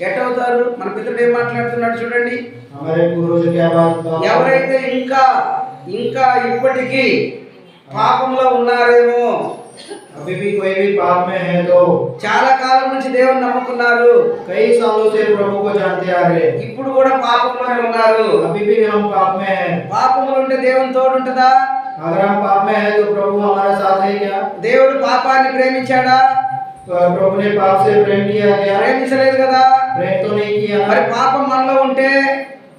Speaker 1: ఎటవుతారు? మన పితరుడు ఏం మాట్లాడుతున్నాడు చూడండి.
Speaker 2: हमारे पूर्वज क्या बात,
Speaker 1: ఎవరైతే ఇంకా ఇప్పటికీ పాపంలో ఉన్నారేమో,
Speaker 2: अभी भी कोई भी पाप में है तो
Speaker 1: చాలా కాలం నుంచి దేవుని నమ్ముకున్నారు,
Speaker 2: कई सालों से प्रभु को जानते आ रहे,
Speaker 1: ఇప్పుడు కూడా పాపంలోనే ఉన్నారు.
Speaker 2: अभी भी हम पाप में हैं।
Speaker 1: పాపంలో ఉంటే దేవుని తోడు ఉంటుందా?
Speaker 2: अगर हम पाप में हैं तो प्रभु हमारे साथ है क्या?
Speaker 1: దేవుడు పాపాన్ని ప్రేమించాడా?
Speaker 2: प्रभु ने पाप से प्रेम किया क्या?
Speaker 1: ప్రేమించలేదు కదా.
Speaker 2: प्रेम तो नहीं किया।
Speaker 1: మరి పాపం మనలో ఉంటే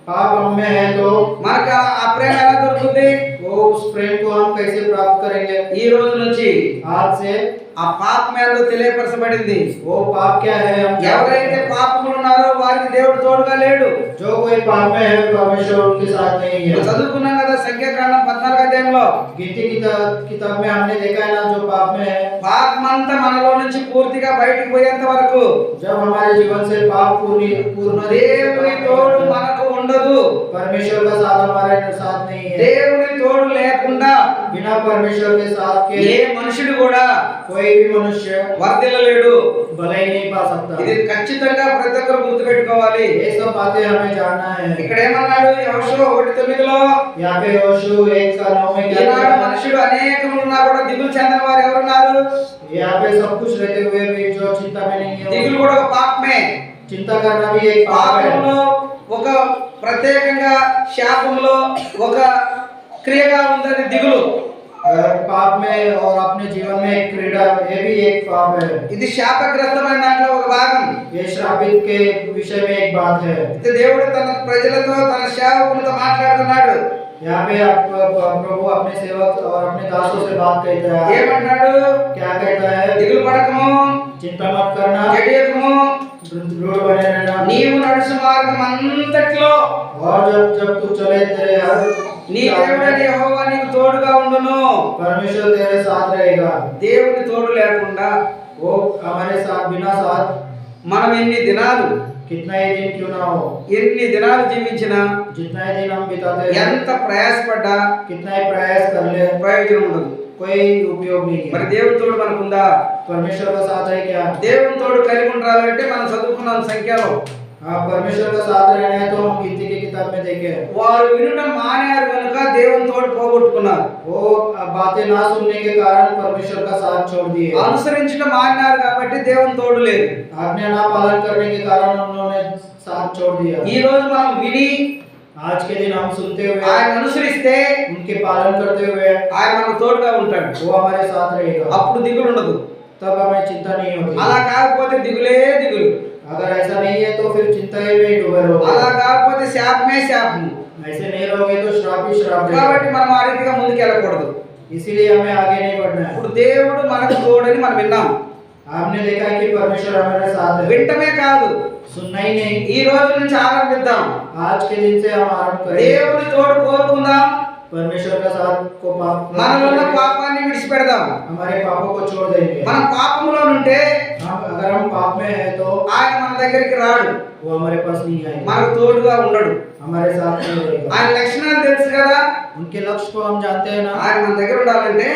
Speaker 2: पाप हम में है तो
Speaker 1: మనకు ఆ ప్రేమ ఎలా దొరుకుతుంది?
Speaker 2: वो उस प्रेम को हम कैसे प्राप्त करेंगे?
Speaker 1: ఈ రోజు నుంచి
Speaker 2: आज से
Speaker 1: ఆ పాపం ఏందో తెలియపరచబడింది.
Speaker 2: वो पाप क्या है? हम
Speaker 1: ఎవరైతే పాపములు ఉన్నారో వారికి దేవుడు తోడుగా లేడు.
Speaker 2: जो कोई पाप में है परमेश्वर उनके साथ नहीं है।
Speaker 1: చదువుకున్నాం కదా సంఖ్యాకాండం 14వ అధ్యాయంలో.
Speaker 2: गिनती किताब में हमने देखा है ना, जो पाप में है,
Speaker 1: పాపమంతా మనలో నుంచి పూర్తిగా బయటికి పోయేంత వరకు
Speaker 2: जब हमारे जीवन से पाप पूर्ण
Speaker 1: దేవుని తోడు మనకు ఉండదు.
Speaker 2: परमेश्वर का साथ हमारे साथ नहीं है।
Speaker 1: దేవుని తోడు లేకుండా
Speaker 2: बिना परमेश्वर के साथ के
Speaker 1: ఏ మనుషుడు కూడా
Speaker 2: कोई भी मनुष्य
Speaker 1: వర్ధిల్లలేడు.
Speaker 2: भलाई नहीं पा सकता।
Speaker 1: ఇది ఖచ్చితంగా ప్రతి ఒక్కరు గుర్తుపెట్టుకోవాలి.
Speaker 2: ये सब बातें हमें जानना है।
Speaker 1: ఇక్కడ ఏమన్నాడు యెహోషువ 1:9లో?
Speaker 2: यहाँ पे यहोशू 1:9 में क्या
Speaker 1: ఈనాడు
Speaker 2: लिखा है?
Speaker 1: మనుషుడు అనేకములు ఉన్నా కూడా దిగులు చెందని వారు ఎవరున్నారు?
Speaker 2: यहाँ पे सब कुछ रहते हुए भी जो चिंता में नहीं है,
Speaker 1: దిగులు కూడా ఒక పాపమే.
Speaker 2: चिंता करना भी एक पाप है।
Speaker 1: పాపంలో ఒక ప్రత్యేకంగా శాపంలో ఒక క్రియగా ఉందని దిగులు.
Speaker 2: पाप में और अपने जीवन में एक क्रीड़ा, ये भी एक पाप है।
Speaker 1: ఇది శాపగ్రస్తమైన దాంట్లో ఒక భాగం.
Speaker 2: ये श्रापित के विषय में एक बात है।
Speaker 1: అయితే దేవుడు తన ప్రజలతో తన సేవకులతో మాట్లాడుతున్నాడు.
Speaker 2: यहाँ पे प्रभु अपने सेवक और अपने दासों से बात कहता है।
Speaker 1: ఏమంటాడు?
Speaker 2: क्या कहता है?
Speaker 1: దిగులు పడకము,
Speaker 2: चिंता मत करना,
Speaker 1: జడియకము,
Speaker 2: दृढ़ बने रहना,
Speaker 1: నీవు నడుచు మార్గం అంతట్లో
Speaker 2: और जब तू चले तेरे हर
Speaker 1: నీ దేవుడైన యెహోవా నీకు తోడుగా ఉండును.
Speaker 2: परमेश्वर तेरे साथ रहेगा।
Speaker 1: దేవుని తోడు లేకుండా
Speaker 2: वो हमारे साथ बिना साथ
Speaker 1: మనం ఎన్ని దినాలు
Speaker 2: कितना ही दिन क्यों ना हो,
Speaker 1: ఎన్ని దినాలు జీవించినా
Speaker 2: जितना ही दिन हम बिताते हैं,
Speaker 1: ఎంత ప్రయాసపడ్డా
Speaker 2: कितना ही प्रयास कर ले,
Speaker 1: ప్రయోజనం ఉండదు.
Speaker 2: कोई उपयोग नहीं
Speaker 1: మరి
Speaker 2: है।
Speaker 1: దేవుని తోడు మనకుందా?
Speaker 2: परमेश्वर का साथ है क्या?
Speaker 1: దేవుని తోడు కలిగి ఉండాలంటే మనం చదువుకున్నాం సంఖ్యలో
Speaker 2: हाँ, परमेश्वर का साथ रहना है तो हम गिनती की किताब में देखें,
Speaker 1: వారు వినడం మానేరు కనుక దేవుని తోడు పోగొట్టుకున్నారు.
Speaker 2: वो बातें ना सुनने के कारण परमेश्वर का साथ छोड़ दिए,
Speaker 1: అనుసరించడం మానేరు కాబట్టి దేవుని తోడు లేదు.
Speaker 2: आज्ञा ना पालन करने के कारण उन्होंने साथ छोड़ दिया।
Speaker 1: ఈ రోజు మనం విని
Speaker 2: आज के दिन हम सुनते हुए,
Speaker 1: ఆయన అనుసరిస్తే
Speaker 2: उनके पालन करते हुए
Speaker 1: ఆయన మనకు తోడుగా ఉంటాడు.
Speaker 2: वो हमारे साथ रहेगा,
Speaker 1: అప్పుడు దిగులు ఉండదు.
Speaker 2: तब हमें चिंता नहीं होगी।
Speaker 1: అలా కాకపోతే దిగులే దిగులు,
Speaker 2: अगर ऐसा नहीं है तो फिर चिंता ही में डूबे रहोगे,
Speaker 1: అలా కాకపోతే శాపమే శాపము.
Speaker 2: ऐसे नहीं रहोगे तो श्राप ही श्राप रहेगा।
Speaker 1: కాబట్టి మనం ఆ రీతిగా ముందుకు వెళ్ళకూడదు.
Speaker 2: इसीलिए हमें आगे नहीं बढ़ना है।
Speaker 1: ఇప్పుడు దేవుడు మనకు తోడని మనం విన్నాం.
Speaker 2: आपने देखा कि परमेश्वर हमारे साथ है,
Speaker 1: వింటమే కాదు,
Speaker 2: सुनना ही नहीं,
Speaker 1: ఈ రోజు నుంచి ఆరంభిద్దాం.
Speaker 2: आज के दिन से हम आरंभ करें,
Speaker 1: దేవుని తోడు కోరుకుందాం.
Speaker 2: परमेश्वर का साथ को
Speaker 1: మనలో ఉన్న పాపాన్ని విడిచిపెడదాం.
Speaker 2: हमारे पापों को छोड़ देंगे।
Speaker 1: మనం పాపంలో ఉంటే
Speaker 2: अगर हम पाप में है तो
Speaker 1: ఆయన మన దగ్గరికి రాడు,
Speaker 2: वो हमारे पास नहीं आएगा,
Speaker 1: మనకు తోడుగా ఉండడు.
Speaker 2: हमारे साथ नहीं रहेगा।
Speaker 1: ఆయన లక్షణాలు తెలుసు కదా.
Speaker 2: उनके लक्ष्य को हम जानते हैं ना,
Speaker 1: ఆయన మన దగ్గర ఉండాలంటే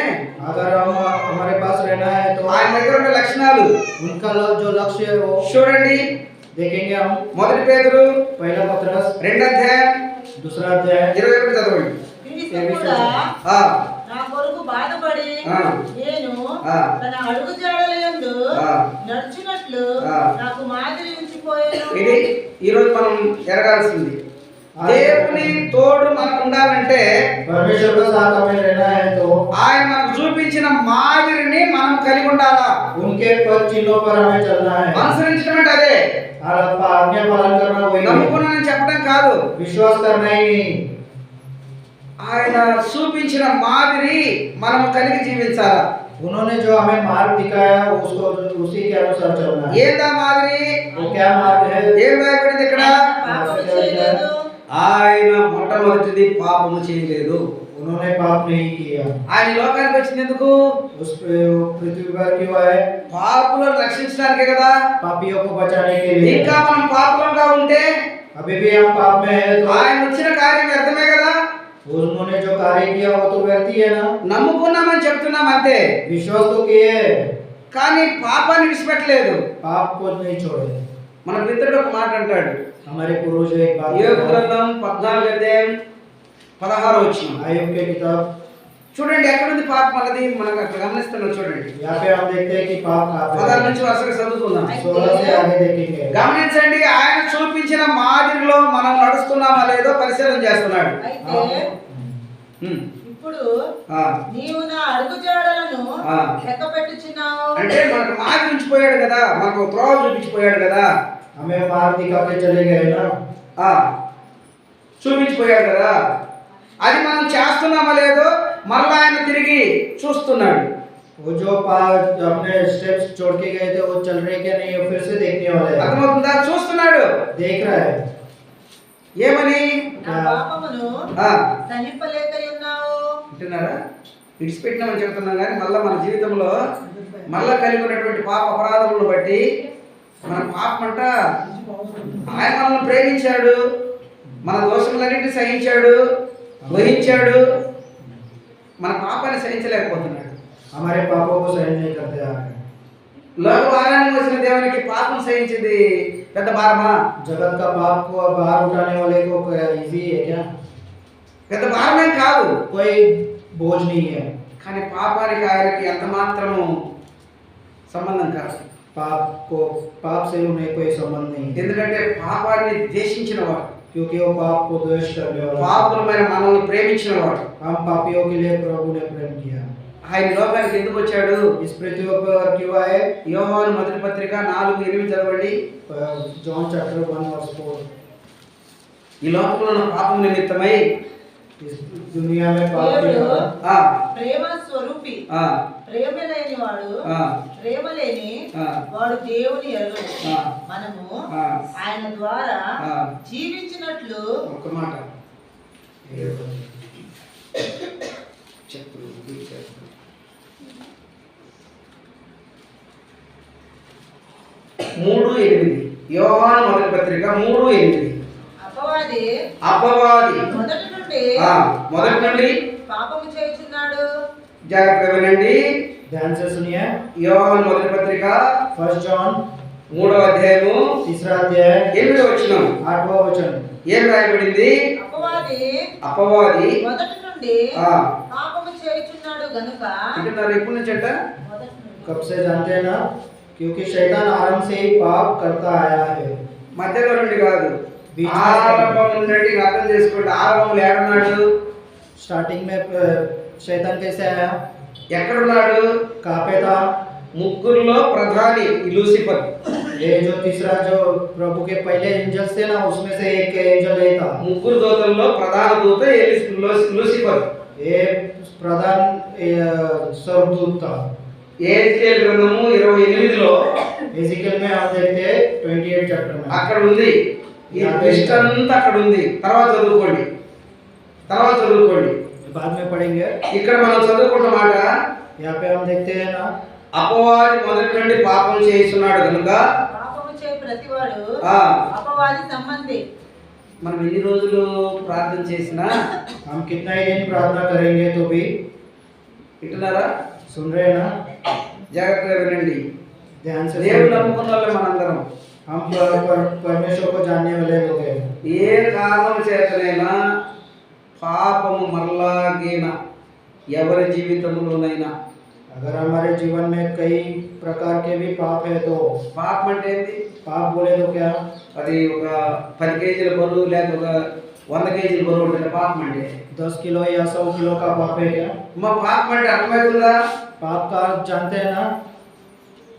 Speaker 2: अगर हम हमारे पास रहना है तो
Speaker 1: ఆయన దగ్గర ఉన్న లక్షణాలు
Speaker 2: उनका जो लक्ष्य है वो
Speaker 1: చూడండి.
Speaker 2: देखेंगे हम।
Speaker 1: మొదటి పేతురు
Speaker 2: पहला पत्रस
Speaker 1: 2వ అధ్యాయం
Speaker 2: दूसरा अध्याय
Speaker 1: 21 చదవండి.
Speaker 3: క్రీస్తు కూడా
Speaker 1: ఆ
Speaker 3: నా కొరకు బాధపడి
Speaker 1: ఆ.
Speaker 3: నేను
Speaker 1: ఆ.
Speaker 3: తన అడుగు జాడలయందు
Speaker 1: ఆ.
Speaker 3: నడుచున్నట్లు
Speaker 1: ఆ.
Speaker 3: నాకు మాదిరి ఉంచిపోయాను.
Speaker 1: ఇది ఈ రోజు మనం ఎరగాల్సింది. దేవుని తోడు మనకు ఉండాలంటే
Speaker 2: परमेश्वर के साथ हमें रहना है तो
Speaker 1: ఆయన మనకు చూపించిన మాదిరిని మనం కలిగి ఉండాలా.
Speaker 2: उनके पद चिन्हों पर हमें चलना है,
Speaker 1: అనుసరించడం అంటే అదే,
Speaker 2: और आज्ञा पालन करना वही है।
Speaker 1: నమ్ముకున్నానని చెప్పడం కాదు.
Speaker 2: विश्वास करना ही नहीं,
Speaker 1: ఆయన చూపించిన మాదిరి మనం కలిగి జీవించాలా.
Speaker 2: उन्होंने जो हमें मार्ग दिखाया उसको उसी के अनुसार चलना है।
Speaker 1: ఏదా మాదిరి?
Speaker 2: वो क्या मार्ग है?
Speaker 1: ఏం రాయబడింది ఇక్కడ?
Speaker 3: పాపము చేయలేదు.
Speaker 1: ఆయన మొట్టమొదటిది పాపము చేయలేదు.
Speaker 2: उन्होंने पाप नहीं किया।
Speaker 1: ఆయన లోకానికి వచ్చింది ఎందుకు?
Speaker 2: उस पृथ्वी पर क्यों आए?
Speaker 1: పాపులను రక్షించడానికే కదా.
Speaker 2: पापियों को बचाने के लिए।
Speaker 1: ఇంకా మనం పాపులంగా ఉంటే
Speaker 2: अभी भी हम पाप में है तो
Speaker 1: ఆయన వచ్చిన కార్యం వ్యర్థమే కదా.
Speaker 2: उन्होंने जो कार्य किया वो तो व्यर्थ ही है ना।
Speaker 1: నమ్ముకున్నామని చెప్తున్నాం అంతే,
Speaker 2: विश्वास तो किए,
Speaker 1: కానీ పాపాన్ని విడిచిపెట్టలేదు.
Speaker 2: पाप को नहीं छोड़े।
Speaker 1: మన మిత్రుడు ఒక మాట అంటాడు.
Speaker 2: हमारे पूर्वज एक बात
Speaker 1: యోబు గ్రంథం 14వ అధ్యాయం 16వ వచనం.
Speaker 2: आयुब के किताब,
Speaker 1: చూడండి ఎక్కడుంది పాపం అన్నది మనం అక్కడ గమనిస్తున్నాం. చూడండి
Speaker 2: यहाँ पे हम देखते हैं कि पाप कहाँ पे
Speaker 1: 16
Speaker 2: है।
Speaker 1: నుంచి వరుసగా చదువుకుందాం.
Speaker 2: 16 से आगे देखेंगे।
Speaker 1: గమనించండి, ఆయన చూపించిన మాదిరిలో మనం నడుస్తున్నామా లేదో పరిశీలన చేస్తున్నాడు.
Speaker 3: అయితే
Speaker 1: ఉమ్.
Speaker 3: ఇప్పుడు
Speaker 1: ఆ.
Speaker 3: నీవు నా అడుగు జాడలను
Speaker 1: ఆ.
Speaker 3: లెక్క పెట్టుచున్నావు.
Speaker 1: అంటే మనకు మాదిరి ఉంచిపోయాడు కదా, మనకు త్రోవ చూపించిపోయాడు కదా.
Speaker 2: हमें मार्ग दिखा के चले गए ना,
Speaker 1: ఆ చూపించిపోయాడు కదా. అది మనం చేస్తున్నామా లేదో మరలా ఆయన తిరిగి చూస్తున్నాడు.
Speaker 2: वो जो अपने स्टेप्स छोड़ के गए थे वो चल रहे क्या नहीं, वो फिर से देखने वाले हैं।
Speaker 1: అర్థమవుతుందా? చూస్తున్నాడు.
Speaker 2: देख रहा है
Speaker 1: ఏమని?
Speaker 3: నా పాపమును
Speaker 1: ఆ
Speaker 3: సహింపలేక ఉన్నావు.
Speaker 1: వింటున్నారా? విడిచిపెట్టినామని చెప్తున్నాం కానీ మళ్ళీ మన జీవితంలో మళ్ళా కలిగి ఉన్నటువంటి పాప అపరాధములను బట్టి మన పాపం అంట ఆయన మనల్ని ప్రేమించాడు, మన దోషములన్నింటినీ సహించాడు, వహించాడు, మన పాపాన్ని సహించలేకపోతున్నాడు.
Speaker 2: हमारे पापों को सहन नहीं करते आ रहे हैं।
Speaker 1: లోక భారాన్ని మోసిన దేవునికి పాపం సహించింది పెద్ద భారమా?
Speaker 2: जगत का पाप को बाहर उठाने वाले को इजी है क्या?
Speaker 1: పెద్ద భారమేం కాదు,
Speaker 2: कोई बोझ नहीं है।
Speaker 1: కానీ పాపానికి ఆయనకి ఎంత మాత్రము సంబంధం కాదు.
Speaker 2: पाप से उन्हें कोई संबंध नहीं है,
Speaker 1: ఎందుకంటే పాపాన్ని ద్వేషించిన వాడు,
Speaker 2: क्योंकि वो पाप को द्वेष करने वाला है।
Speaker 1: పాపులమైన మనల్ని ప్రేమించిన వాడు.
Speaker 2: हम पापियों के लिए प्रभु ने प्रेम किया।
Speaker 1: ఆయన లోకానికి ఎందుకు వచ్చాడు?
Speaker 2: इस पृथ्वी पर क्यों आए?
Speaker 1: యోహాను మొదటి పత్రిక 4:8 చదవండి.
Speaker 2: John chapter 1:4।
Speaker 1: ఈ లోకంలో ఉన్న పాపం నిమిత్తమై
Speaker 2: इस दुनिया में पाप
Speaker 3: దేవుడు
Speaker 2: किया।
Speaker 1: ఆ
Speaker 3: ప్రేమ స్వరూపి.
Speaker 1: ఆ
Speaker 3: ప్రేమ లేని వాడు
Speaker 1: ఆ
Speaker 3: ప్రేమ లేని
Speaker 1: ఆ
Speaker 3: వాడు దేవుని ఎరుగడు.
Speaker 1: ఆ.
Speaker 3: మనము
Speaker 1: ఆ.
Speaker 3: ఆయన ద్వారా
Speaker 1: ఆ.
Speaker 3: జీవించినట్లు
Speaker 1: ఒక్క మాట, చెప్పు 3:8 యోహాను మొదటి పత్రిక 3:8 అపవాది
Speaker 3: మొదటి నుండి
Speaker 1: పాపము
Speaker 3: చేయుచున్నాడు.
Speaker 1: జాగ్రత్తగా వినండి.
Speaker 2: ध्यान से सुनिए।
Speaker 1: యోహాను మొదటి పత్రిక
Speaker 2: 1 जॉन
Speaker 1: 3వ అధ్యాయము
Speaker 2: 3रा अध्याय
Speaker 1: 8వ వచనం
Speaker 2: 8वां वचन
Speaker 1: ఏం రాయబడింది? అపవాది
Speaker 3: మొదటి నుండి పాపము చేయుచున్నాడు గనుక.
Speaker 1: అంటున్నారు ఎప్పటి నుంచి అంట?
Speaker 2: कब से जानते हैं ना, क्योंकि शैतान आरंभ से ही पाप करता आया है।
Speaker 1: మధ్యలో నుండి కాదు, ఆరంభం నుండి అర్థం చేసుకోండి. ఆరంభంలో ఏడున్నాడు?
Speaker 2: स्टार्टिंग में शैतान कैसे आया,
Speaker 1: ఎక్కడున్నాడు?
Speaker 2: कहाँ पे था?
Speaker 1: ముగ్గురులో ప్రధాని లూసిఫర్.
Speaker 2: ये जो तीसरा जो प्रभु के पहले एंजल्स थे ना, उसमें से एक एंजल ये था।
Speaker 1: ముగ్గురు దూతల్లో ప్రధాన దూత లూసిఫర్.
Speaker 2: ये प्रधान स्वर्गदूत था।
Speaker 1: ఎహెజ్కేలు గ్రంథము 28లో
Speaker 2: एजिकल में हम देखते हैं 28 चैप्टर में
Speaker 1: అక్కడ ఉంది. ఈ లిస్ట్ అంతా అక్కడ ఉంది. తర్వాత చదువుకోండి.
Speaker 2: बाद में पढ़ेंगे।
Speaker 1: ఇక్కడ మనం చదువుకున్న మాట,
Speaker 2: यहाँ पे हम देखते हैं ना,
Speaker 1: అపవాది మొదటి నుండి పాపం చేస్తున్నాడు కనుక
Speaker 3: పాపము చేయ ప్రతివాడు
Speaker 1: ఆ
Speaker 3: అపవాది సంబంధి.
Speaker 1: మనం ఎన్ని రోజులు ప్రార్థన చేసినా
Speaker 2: हम कितना ही दिन प्रार्थना करेंगे तो भी,
Speaker 1: వింటున్నారా?
Speaker 2: सुन रहे हैं ना,
Speaker 1: జాగ్రత్తగా వినండి.
Speaker 2: ध्यान से
Speaker 1: దేవుడు
Speaker 2: सुनिए।
Speaker 1: నమ్ముకున్న వాళ్ళే మనందరం.
Speaker 2: हम परमेश्वर को जानने वाले लोग हैं।
Speaker 1: ఏ కారణం చేతనైనా పాపము మరలాగిన ఎవరి జీవితంలోనైనా,
Speaker 2: अगर हमारे जीवन में कई प्रकार के भी पाप है तो,
Speaker 1: పాపం అంటే ఏంటి?
Speaker 2: पाप बोले तो क्या,
Speaker 1: అది ఒక 10 కేజీల బరువు లేదా ఒక 100 కేజీల బరువు ఉంటుంది పాపం అంటే.
Speaker 2: 10 किलो या 100 किलो का पाप है क्या?
Speaker 1: మా పాపం అంటే అర్థమవుతుందా?
Speaker 2: पाप का अर्थ जानते हैं ना,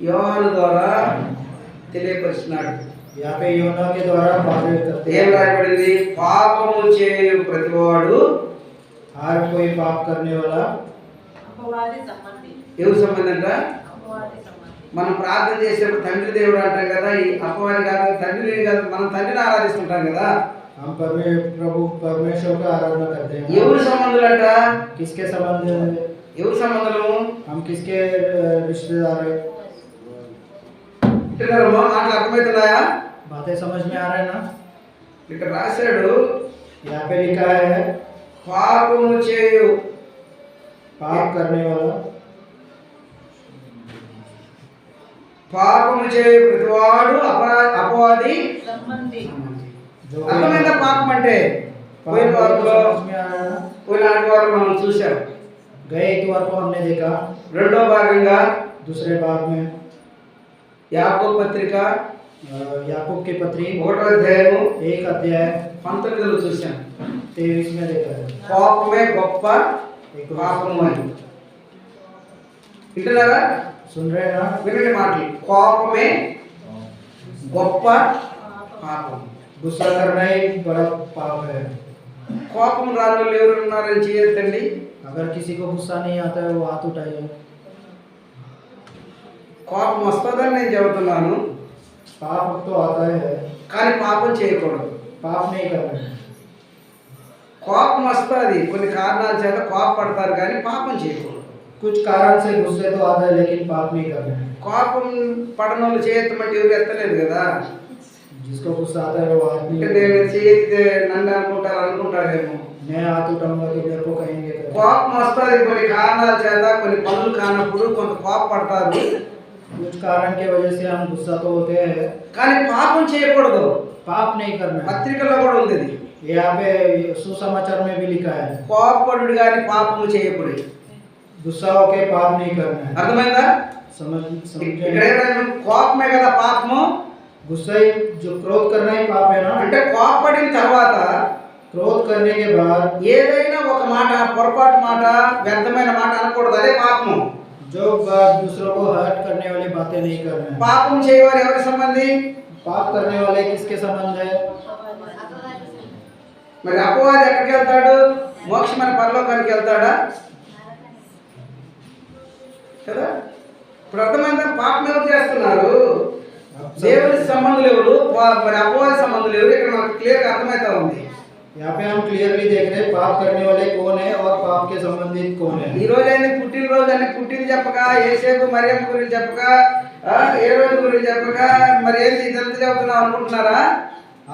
Speaker 1: యోహాను ద్వారా తెలియపరిచినాడు.
Speaker 2: यहाँ पे योना के द्वारा बातें करते
Speaker 1: ఏం
Speaker 2: हैं।
Speaker 1: రాయబడింది? పాపము చేయు ప్రతివాడు,
Speaker 2: हर कोई पाप करने वाला
Speaker 3: అపవాది సంబంధి.
Speaker 1: ఎవరి సంబంధం అంట?
Speaker 3: అపవాది సంబంధి.
Speaker 1: మనం ప్రార్థన చేసేప్పుడు తండ్రి దేవుడు అంటాం కదా. ఈ అపవాది కాదు, తండ్రిని కాదు, మనం తండ్రిని ఆరాధిస్తుంటాం కదా.
Speaker 2: हम प्रभु परमेश्वर का आराधना करते हैं।
Speaker 1: ఎవరి సంబంధులు అంట?
Speaker 2: किसके संबंध है?
Speaker 1: ఎవరి సంబంధము?
Speaker 2: हम किसके रिश्तेदार हैं?
Speaker 1: వింటున్నారమ్మా? మాటలు అర్థమవుతున్నాయా?
Speaker 2: बातें समझ में आ रहे हैं ना?
Speaker 1: ఇక్కడ రాశాడు,
Speaker 2: यहाँ पे लिखा है
Speaker 1: పాపము చేయు
Speaker 2: पाप करने वाला,
Speaker 1: పాపము చేయు ప్రతివాడు అపవాది
Speaker 3: సంబంధి.
Speaker 2: जो
Speaker 1: అర్థమైందా పాపం అంటే? పోయిన వారంలో
Speaker 2: समझ में आ रहा है ना?
Speaker 1: పోయిన ఆదివారం మనం చూసాం.
Speaker 2: गए इतवार को हमने देखा।
Speaker 1: రెండో భాగంగా
Speaker 2: दूसरे भाग में
Speaker 1: యాకోబు పత్రిక
Speaker 2: याकूब की पत्री
Speaker 1: 1వ అధ్యాయము
Speaker 2: 1 अध्याय
Speaker 1: 19లో చూసాం.
Speaker 2: 23 में देखा है।
Speaker 1: కోపమే గొప్ప పాపము అని. వింటున్నారా?
Speaker 2: सुन रहे हैं ना?
Speaker 1: వినండి మాటలు. కోపమే గొప్ప పాపం.
Speaker 2: गुस्सा करना ही बड़ा पाप है।
Speaker 1: కోపం రాని వాళ్ళు ఎవరు ఉన్నారని చేయొద్దండి.
Speaker 2: अगर किसी को गुस्सा नहीं आता है वो हाथ उठाइए।
Speaker 1: కోపం వస్తుందని నేను చెబుతున్నాను,
Speaker 2: पाप तो आता है,
Speaker 1: కానీ పాపం చేయకూడదు.
Speaker 2: पाप नहीं करना है।
Speaker 1: కోపం వస్తుంది, కొన్ని కారణాల చేత కోపపడతారు, కానీ పాపం చేయకూడదు.
Speaker 2: कुछ कारण से गुस्से तो आता है लेकिन पाप नहीं करना है।
Speaker 1: కోపం పడని వాళ్ళు చేయొద్దామంటే ఎవరు ఎత్తలేదు కదా.
Speaker 2: जिसको गुस्सा आता है वो हाथ नहीं
Speaker 1: అంటే నేను చేయెత్తితే నన్ను అనుకుంటారేమో.
Speaker 2: मैं हाथ उठाऊंगा तो मेरे को कहेंगे तो।
Speaker 1: కోపం వస్తుంది కొన్ని కారణాల చేత, కొన్ని పనులు కానప్పుడు కొంత కోపపడతారు,
Speaker 2: कुछ कारण के वजह से हम गुस्सा तो होते हैं,
Speaker 1: కానీ పాపం చేయకూడదు.
Speaker 2: पाप नहीं करना है।
Speaker 1: పత్రికల్లో కూడా ఉంది ఇది.
Speaker 2: यहाँ पे सुसमाचार में भी लिखा है,
Speaker 1: కోపపడు కానీ పాపము చేయకూడదు.
Speaker 2: गुस्सा होके पाप नहीं करना है।
Speaker 1: అర్థమైందా?
Speaker 2: समझे?
Speaker 1: ఇక్కడ ఏమైనా కోపమే కదా పాపము.
Speaker 2: गुस्सा ही जो क्रोध करना ही पाप है ना।
Speaker 1: అంటే కోపపడిన తర్వాత
Speaker 2: क्रोध करने के बाद
Speaker 1: ఏదైనా ఒక మాట, పొరపాటు మాట, వ్యర్థమైన మాట అనకూడదు, అదే పాపము.
Speaker 2: जो बात दूसरों को हर्ट करने वाली बातें नहीं करना है।
Speaker 1: పాపం చేయవారు ఎవరి సంబంధి?
Speaker 2: पाप करने वाले किसके संबंध है?
Speaker 1: మరి అపవాది ఎక్కడికి వెళ్తాడు? మోక్షమైన పరలోకానికి వెళ్తాడా కదా? ఇప్పుడు అర్థమైందా? పాపం ఎవరు చేస్తున్నారు? దేవుడి సంబంధులు ఎవరు, మరి అపవాది సంబంధులు ఎవరు? ఇక్కడ మనకు క్లియర్గా అర్థమవుతా ఉంది.
Speaker 2: यहाँ पे हम क्लियरली देख रहे हैं पाप करने वाले कौन है और पाप के संबंधित कौन है।
Speaker 1: ఈ రోజు ఆయన పుట్టినరోజు అని పుట్టింది చెప్పక యేసేపు మరియమ్మ గురించి చెప్పక ఏ రోజు గురించి చెప్పక మరి ఏంది ఇదంతా చెబుతున్నావు అనుకుంటున్నారా?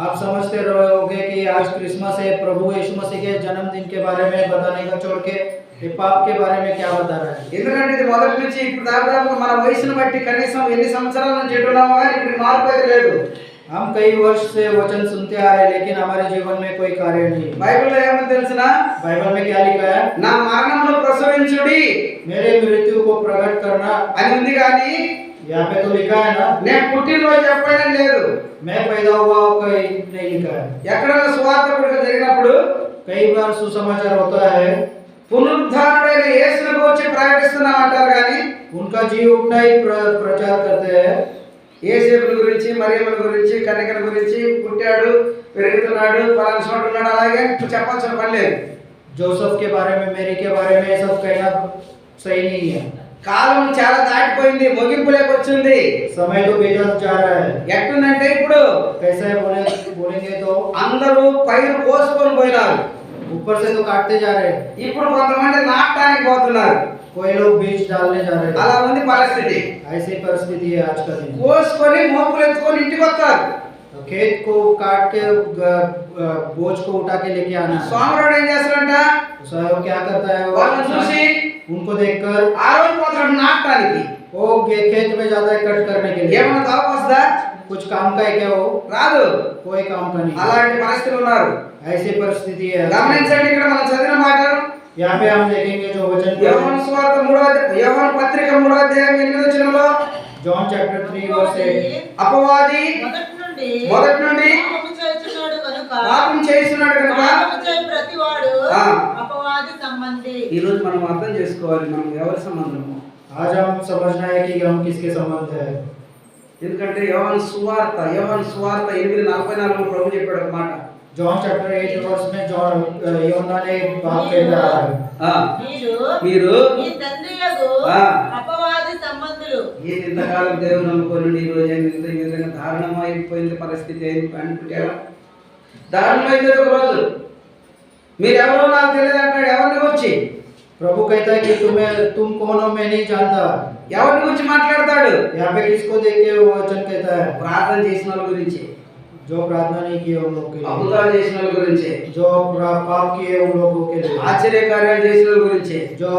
Speaker 2: आप समझते रहोगे कि आज क्रिसमस है, प्रभु यीशु मसीह के जन्मदिन के बारे में बताने का छोड़ के ये पाप के बारे में क्या बता रहा है।
Speaker 1: ఎందుకంటే ఇది మొదటి నుంచి ఇప్పుడు దాదాపు మన వయసును బట్టి కనీసం ఎన్ని సంవత్సరాల నుంచి ఎటున్నామో కానీ ఇప్పుడు మార్పు అయితే లేదు.
Speaker 2: हम कई वर्ष से वचन सुनते आ रहे हैं लेकिन हमारे जीवन में कोई कार्य नहीं।
Speaker 1: బైబిల్లో ఏమని తెలుసునా?
Speaker 2: बाइबल में क्या लिखा है?
Speaker 1: నా మరణంలో ప్రసవించుడి
Speaker 2: मेरे मृत्यु को प्रकट करना
Speaker 1: అని ఉంది కానీ
Speaker 2: यहाँ पे तो लिखा है ना।
Speaker 1: నేను పుట్టినరోజు చెప్పడం లేదు.
Speaker 2: मैं पैदा हुआ कहीं नहीं लिखा है।
Speaker 1: ఎక్కడైనా సువార్త కూడా జరిగినప్పుడు
Speaker 2: कई बार सुसमाचार होता है,
Speaker 1: పునరుద్ధారుడైన యేసుని గురించి ప్రకటిస్తున్నాం అంటారు కానీ
Speaker 2: उनका जी उठना ही प्रचार करते हैं।
Speaker 1: యేసేపుల గురించి మరియమ్మల గురించి కన్యకల గురించి పుట్టాడు పెరుగుతున్నాడు పలానా చోట ఉన్నాడు అలాగే చెప్పాల్సిన పని లేదు.
Speaker 2: जोसेफ के बारे में, मेरी के बारे में ये सब कहना सही नहीं है।
Speaker 1: కాలం చాలా దాటిపోయింది, ముగింపులోకి వచ్చింది.
Speaker 2: समय तो बीत जा रहा है।
Speaker 1: ఎట్టుందంటే ఇప్పుడు
Speaker 2: कैसा है बोलेंगे तो
Speaker 1: అందరూ పైరు కోసుకొని పోయినారు,
Speaker 2: ऊपर से तो काटते जा रहे हैं।
Speaker 1: ఇప్పుడు కొంతమంది నాటడానికి పోతున్నారు.
Speaker 2: कोई लोग बीज डालने जा रहे
Speaker 1: అలా
Speaker 2: हैं।
Speaker 1: ఉంది పరిస్థితి.
Speaker 2: ऐसी परिस्थिति है आज का दिन।
Speaker 1: కోసుకొని మోపులు ఎత్తుకొని ఇంటికి వస్తారు.
Speaker 2: खेत को काट के बोझ को उठा के लेके आना।
Speaker 1: సోమరుడు ఏం చేస్తాడంట?
Speaker 2: वो क्या करता है?
Speaker 1: వాళ్ళని చూసి
Speaker 2: उनको देखकर
Speaker 1: ఆ రోజు పోతాడు నాటడానికి.
Speaker 2: वो खेत में जाता है कट करने के लिए।
Speaker 1: ఏమన్నా తాపు వస్తుందా?
Speaker 2: कुछ काम का है क्या वो?
Speaker 1: రాదు.
Speaker 2: कोई काम का नहीं।
Speaker 1: అలాంటి పరిస్థితులు ఉన్నారు.
Speaker 2: ऐसी परिस्थिति है।
Speaker 1: గమనించండి, ఇక్కడ మనం చదివిన మాట
Speaker 2: यहाँ पे हम देखेंगे जो वचन
Speaker 1: యోహాను సువార్త 3వ పత్రిక 3వ అధ్యాయం 8వ వచనంలో
Speaker 2: जॉन चैप्टर 3 वर्स 8।
Speaker 1: అపవాది మొదటి నుండి
Speaker 3: పాపము చేయుచున్నాడు కనుక
Speaker 1: పాపం చేస్తున్నాడు కనుక
Speaker 3: పాపము చేయు ప్రతివాడు
Speaker 1: ఆ.
Speaker 3: అపవాది సంబంధి.
Speaker 1: ఈ రోజు మనం అర్థం చేసుకోవాలి మనం ఎవరి సంబంధము.
Speaker 2: आज हम समझना है कि हम किसके संबंध है।
Speaker 1: ఎందుకంటే యోహాను సువార్త 8:44 ప్రభు చెప్పాడు ఒక మాట.
Speaker 2: जॉन चैप्टर 8 वर्स में जॉन యోహన్నా ने बात कह रहा है।
Speaker 1: మీరు
Speaker 3: మీ తండ్రియగు
Speaker 1: ఆ.
Speaker 3: అపవాది సంబంధులు.
Speaker 1: ఈ ఇంతకాలం దేవుని నమ్ముకొని ఈ రోజు ఇంత ఈ విధంగా దారుణం అయిపోయింది పరిస్థితి అనుకుంటే దారుణం అయితే ఒక రోజు మీరెవరో నాకు తెలియదు అంటాడు. ఎవరిని గురించి?
Speaker 2: प्रभु कहता है कि तुम कौन हो मैं नहीं जानता।
Speaker 1: ఎవరిని గురించి మాట్లాడతాడు?
Speaker 2: यहाँ पे किसको देख के वो वचन कहता है?
Speaker 1: ప్రార్థన చేసిన వాళ్ళ గురించి,
Speaker 2: जो प्रार्थना नहीं किए उन लोग के लिए,
Speaker 1: అద్భుతాలు చేసిన వాళ్ళ గురించి,
Speaker 2: जो पाप किए उन लोगों के लिए,
Speaker 1: ఆశ్చర్య కార్యాలు చేసిన వాళ్ళ గురించి,
Speaker 2: जो